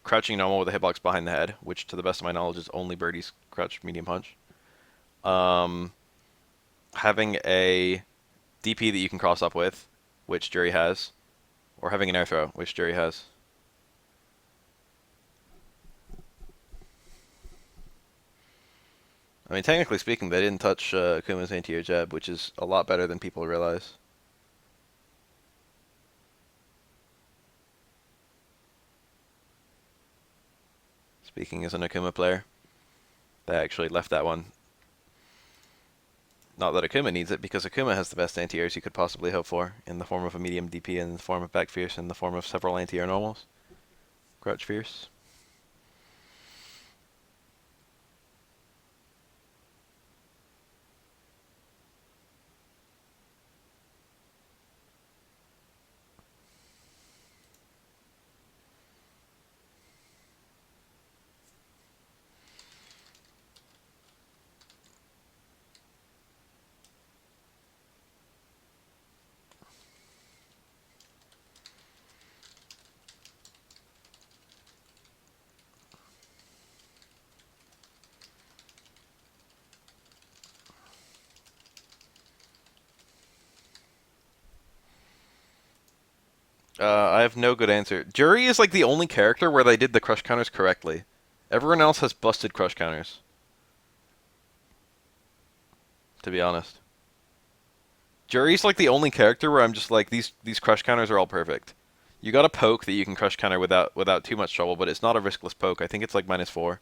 crouching normal with a hitbox behind the head, which to the best of my knowledge is only Birdie's crouch medium punch. Having a DP that you can cross up with, which Jury has, or having an air throw, which Jury has. I mean, technically speaking, they didn't touch Akuma's anti-air jab, which is a lot better than people realize. Speaking as an Akuma player, they actually left that one. Not that Akuma needs it, because Akuma has the best anti-airs you could possibly hope for, in the form of a medium DP, in the form of back fierce, in the form of several anti-air normals. Crouch fierce. I have no good answer. Jury is like the only character where they did the crush counters correctly. Everyone else has busted crush counters. To be honest. Jury's like the only character where I'm just like, these crush counters are all perfect. You got a poke that you can crush counter without too much trouble, but it's not a riskless poke. I think it's like -4.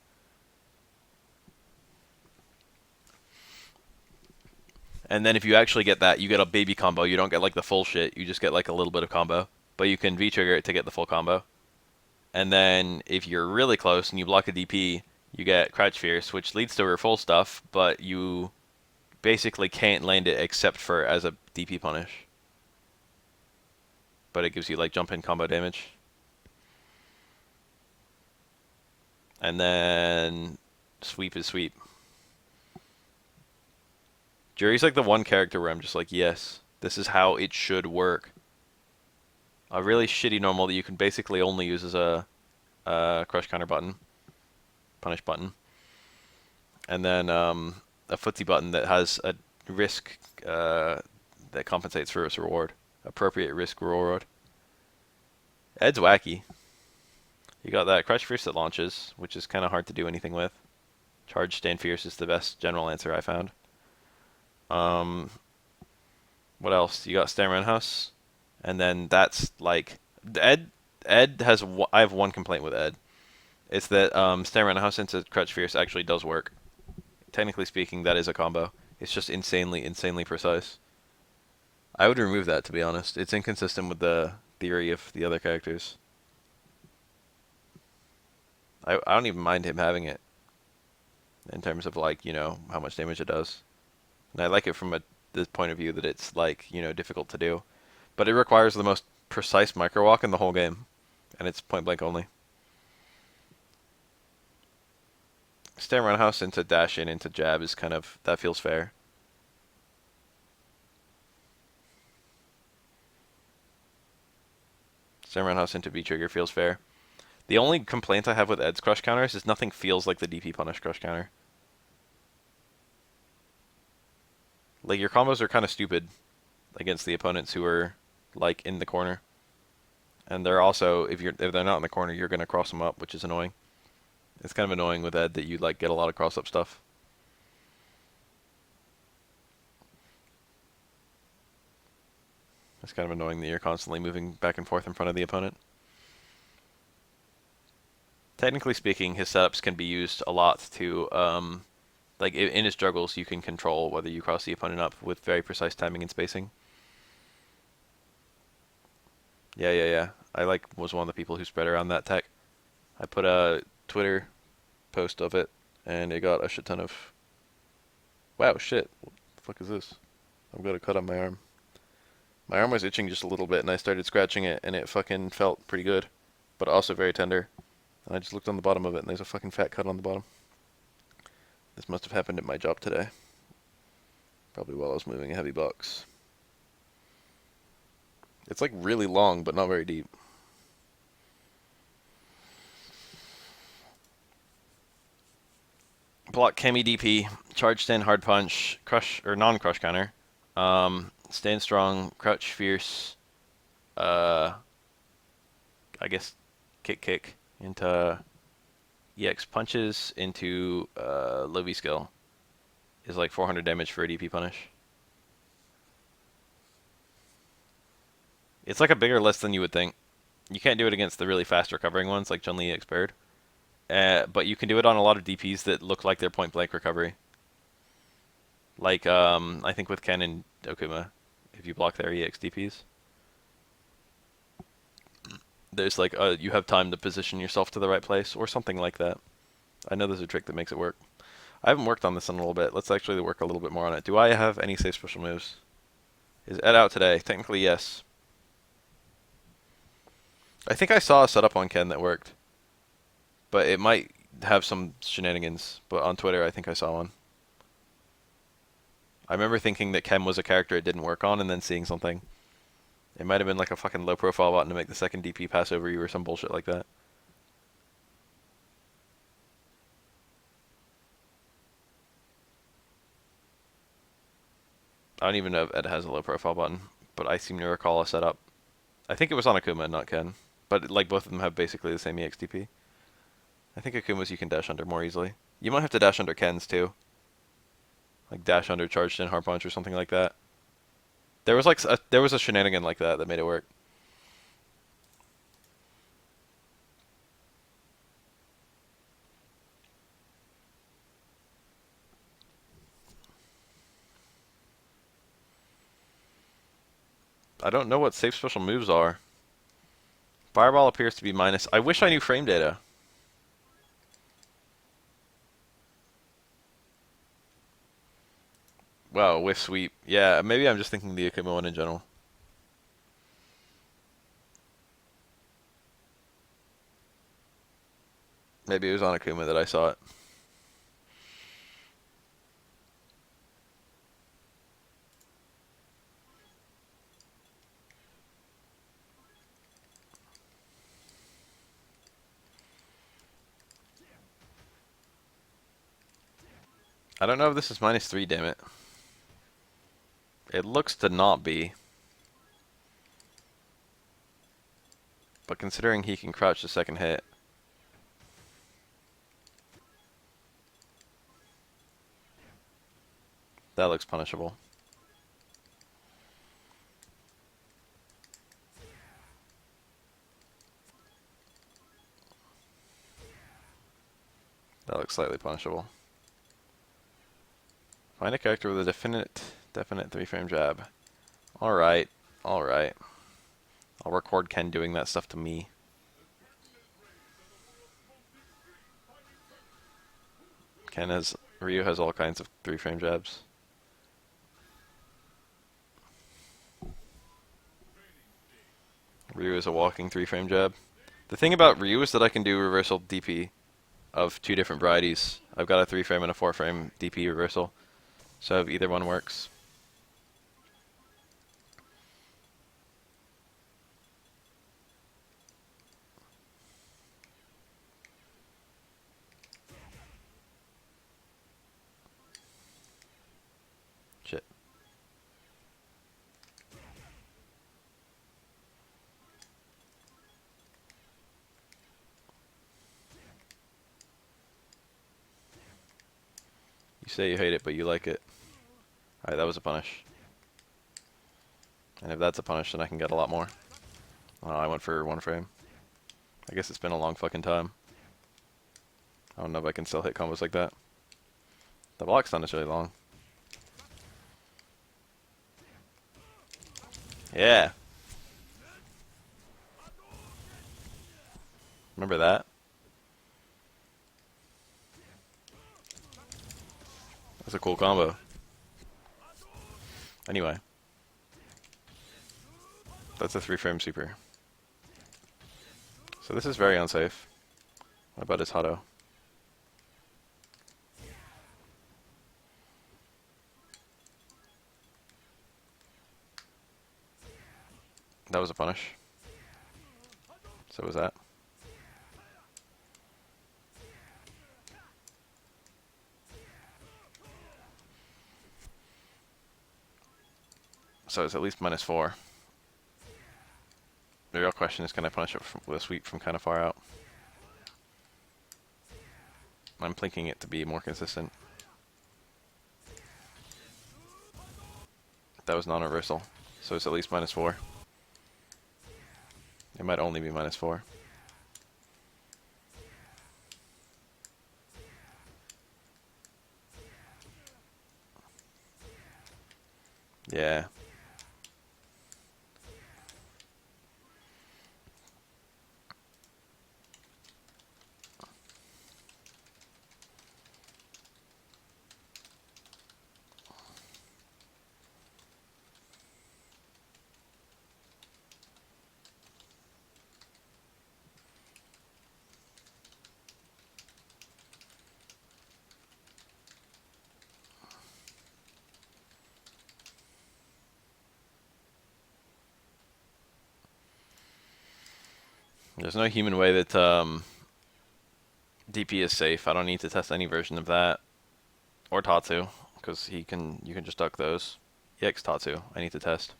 And then if you actually get that, you get a baby combo. You don't get like the full shit. You just get like a little bit of combo. But you can V-trigger it to get the full combo. And then if you're really close and you block a DP, you get Crouch Fierce, which leads to her full stuff, but you basically can't land it except for as a DP punish. But it gives you like jump in combo damage. And then sweep is sweep. Jury's like the one character where I'm just like, yes, this is how it should work. A really shitty normal that you can basically only use as a crush counter button, punish button, and then a footsie button that has a risk that compensates for its reward, appropriate risk reward. Ed's wacky. You got that Crush Fierce that launches, which is kind of hard to do anything with. Charge Stand Fierce is the best general answer I found. What else? You got Stand Roundhouse, and then that's like Ed has. I have one complaint with Ed. It's that Stand Roundhouse into Crouch Fierce actually does work. Technically speaking, that is a combo. It's just insanely precise. I would remove that, to be honest. It's inconsistent with the theory of the other characters. I don't even mind him having it in terms of like, you know, how much damage it does. And I like it from the point of view that it's like, you know, difficult to do. But it requires the most precise micro walk in the whole game. And it's point blank only. Stand roundhouse into dash in into jab is kind of, that feels fair. Stand roundhouse into V trigger feels fair. The only complaint I have with Ed's crush counters is nothing feels like the DP punish crush counter. Like your combos are kind of stupid against the opponents who are like in the corner. And they're also, if they're not in the corner, you're gonna cross them up, which is annoying. It's kind of annoying with Ed that you like get a lot of cross up stuff. It's kind of annoying that you're constantly moving back and forth in front of the opponent. Technically speaking, his setups can be used a lot to, like in his juggles, you can control whether you cross the opponent up with very precise timing and spacing. Yeah. I was one of the people who spread around that tech. I put a Twitter post of it, and it got a shit ton of. Wow, shit! What the fuck is this? I've got a cut on my arm. My arm was itching just a little bit, and I started scratching it, and it fucking felt pretty good, but also very tender. And I just looked on the bottom of it, and there's a fucking fat cut on the bottom. This must have happened at my job today. Probably while I was moving a heavy box. It's like really long, but not very deep. Block Kemi DP, charge stand hard punch, crush or non-crush counter. Stand strong, crouch fierce. I guess kick into EX punches into low V skill is like 400 damage for a DP punish. It's like a bigger list than you would think. You can't do it against the really fast recovering ones like Chun-Li EX Baird. But you can do it on a lot of DPs that look like they're point blank recovery. Like I think with Ken and Okuma, if you block their EX DPs, there's like you have time to position yourself to the right place or something like that. I know there's a trick that makes it work. I haven't worked on this in a little bit. Let's actually work a little bit more on it. Do I have any safe special moves? Is Ed out today? Technically, yes. I think I saw a setup on Ken that worked, but it might have some shenanigans. But on Twitter, I think I saw one. I remember thinking that Ken was a character it didn't work on, and then seeing something. It might have been like a fucking low profile button to make the second DP pass over you or some bullshit like that. I don't even know if Ed has a low profile button, but I seem to recall a setup. I think it was on Akuma, not Ken. But like both of them have basically the same EXDP. I think Akuma's you can dash under more easily. You might have to dash under Ken's too. Like dash under charged in hard punch or something like that. There was like there was a shenanigan like that that made it work. I don't know what safe special moves are. Fireball appears to be minus. I wish I knew frame data. Wow, whiff sweep. Yeah, maybe I'm just thinking the Akuma one in general. Maybe it was on Akuma that I saw it. I don't know if this is -3, damn it. It looks to not be. But considering he can crouch the second hit. That looks punishable. That looks slightly punishable. Find a character with a definite 3-frame jab. Alright. I'll record Ken doing that stuff to me. Ryu has all kinds of 3-frame jabs. Ryu is a walking 3-frame jab. The thing about Ryu is that I can do reversal DP of 2 different varieties. I've got a 3-frame and a 4-frame DP reversal, so if either one works. Shit. You say you hate it, but you like it. Alright, that was a punish. And if that's a punish, then I can get a lot more. Oh, I went for 1 frame. I guess it's been a long fucking time. I don't know if I can still hit combos like that. The block stun is really long. Yeah. Remember that? That's a cool combo. Anyway. That's a 3-frame super. So this is very unsafe. What about his Hado? That was a punish. So was that. So it's at least -4. The real question is, can I punish it with a sweep from kind of far out? I'm plinking it to be more consistent. That was non-reversal, so it's at least -4. It might only be -4. Yeah. There's no human way that DP is safe. I don't need to test any version of that. Or Tatsu, because you can just duck those. EX Tatsu, I need to test.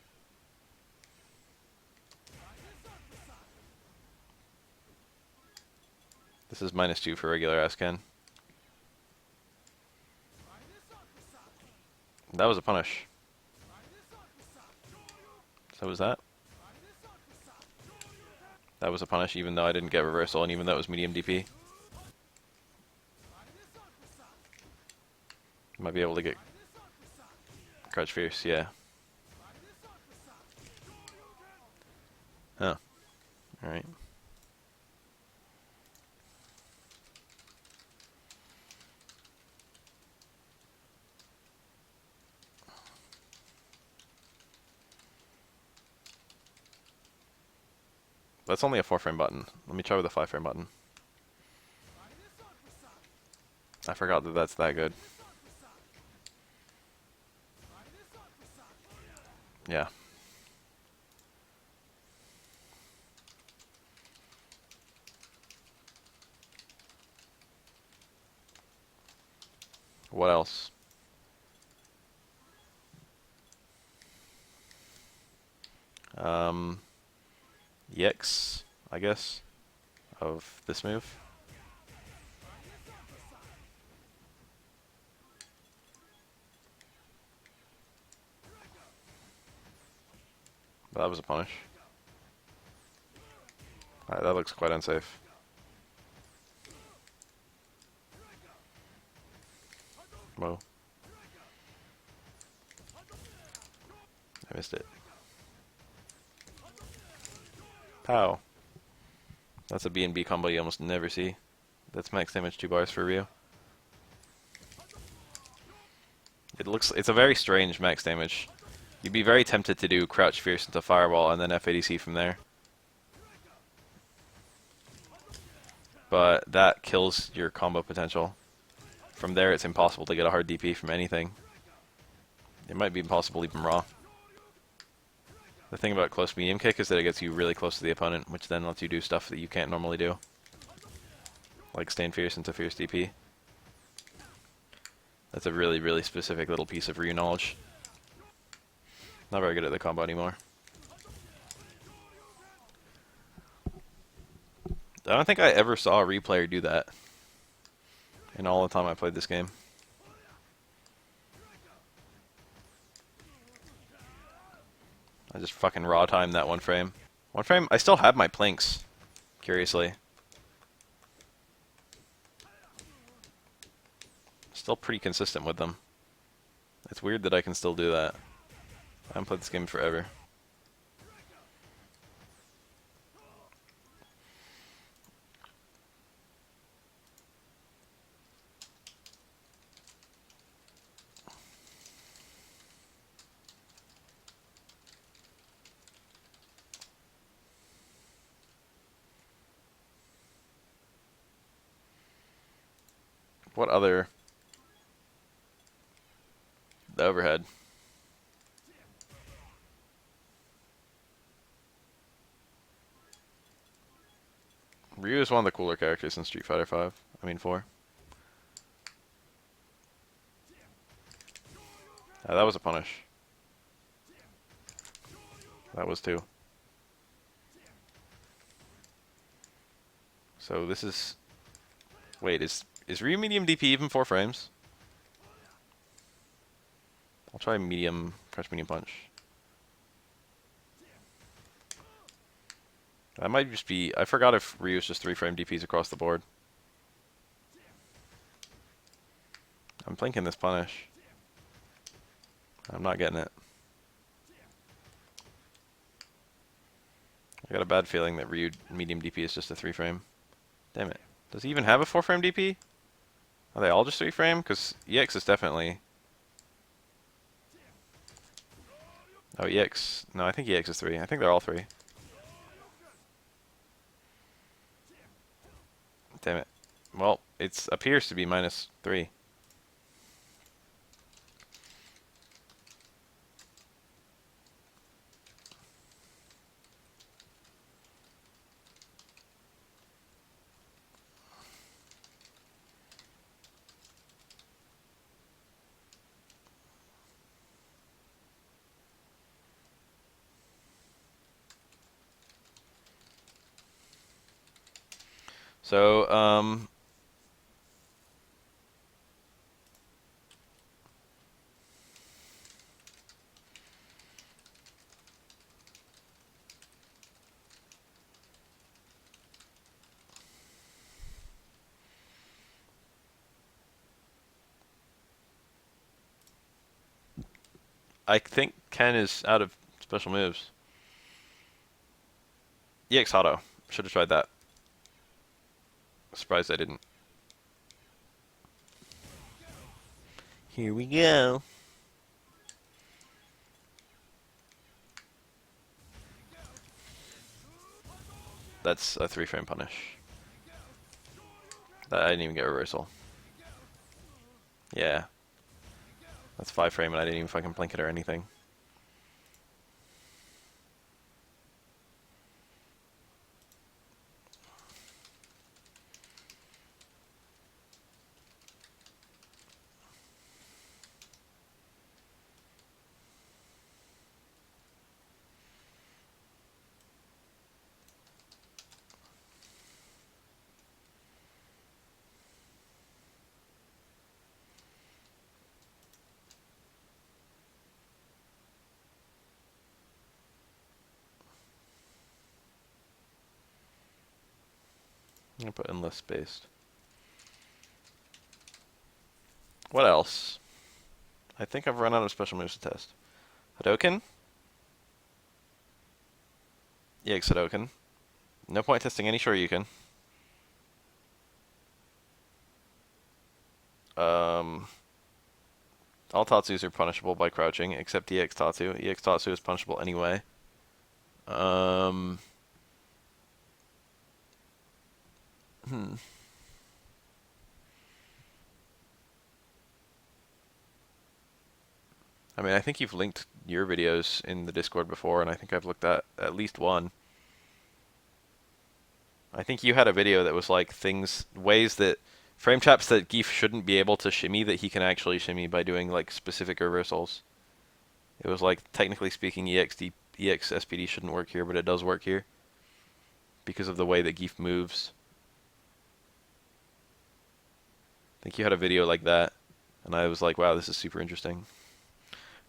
This is -2 for regular ass Ken. That was a punish. So was that? That was a punish even though I didn't get reversal and even though it was medium DP. Might be able to get Crouch Fierce, yeah. Huh. Alright. That's only a 4-frame button. Let me try with a 5-frame button. I forgot that that's that good. Yeah. What else? EX, I guess, of this move. That was a punish. Alright, that looks quite unsafe. Whoa. I missed it. Pow. That's a B&B combo you almost never see. That's max damage 2 bars for Ryu. It's a very strange max damage. You'd be very tempted to do Crouch Fierce into Fireball and then FADC from there. but that kills your combo potential. From there, it's impossible to get a hard DP from anything. It might be impossible even raw. The thing about close medium kick is that it gets you really close to the opponent, which then lets you do stuff that you can't normally do. Like staying fierce into fierce DP. That's a really, really specific little piece of Ryu knowledge. Not very good at the combo anymore. I don't think I ever saw a Ryu player do that in all the time I played this game. I just fucking raw timed that one frame. One frame, I still have my planks, curiously. Still pretty consistent with them. It's weird that I can still do that. I haven't played this game forever. What other? The overhead. Ryu is one of the cooler characters in Street Fighter 5. I mean 4. That was a punish. That was 2. So this is... Wait, is Ryu medium DP even 4 frames? I'll try medium, crouch medium punch. That might just be... I forgot if Ryu is just 3-frame DPs across the board. I'm plinking this punish. I'm not getting it. I got a bad feeling that Ryu medium DP is just a 3-frame. Damn it. Does he even have a 4-frame DP? Are they all just 3-frame? Because EX is definitely... Oh, EX. No, I think EX is 3. I think they're all 3. Damn it. Well, it appears to be -3. So, I think Ken is out of special moves. EX auto. Should have tried that. Surprised I didn't. Here we go. That's a 3-frame punish. I didn't even get reversal. Yeah. That's 5-frame and I didn't even fucking blink it or anything. I'm gonna put endless spaced. What else? I think I've run out of special moves to test. Hadouken? EX Hadouken. No point testing any Shoryuken. All Tatsus are punishable by crouching, except EX Tatsu. EX Tatsu is punishable anyway. Hmm. I mean, I think you've linked your videos in the Discord before, and I think I've looked at least one. I think you had a video that was like ways that frame traps that Geef shouldn't be able to shimmy that he can actually shimmy by doing like specific reversals. It was like, technically speaking, EX SPD shouldn't work here, but it does work here because of the way that Geef moves. I think you had a video like that, and I was like, wow, this is super interesting.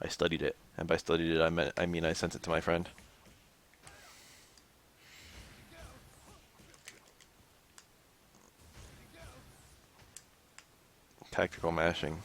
I studied it, and by studied it, I mean I sent it to my friend. Tactical mashing.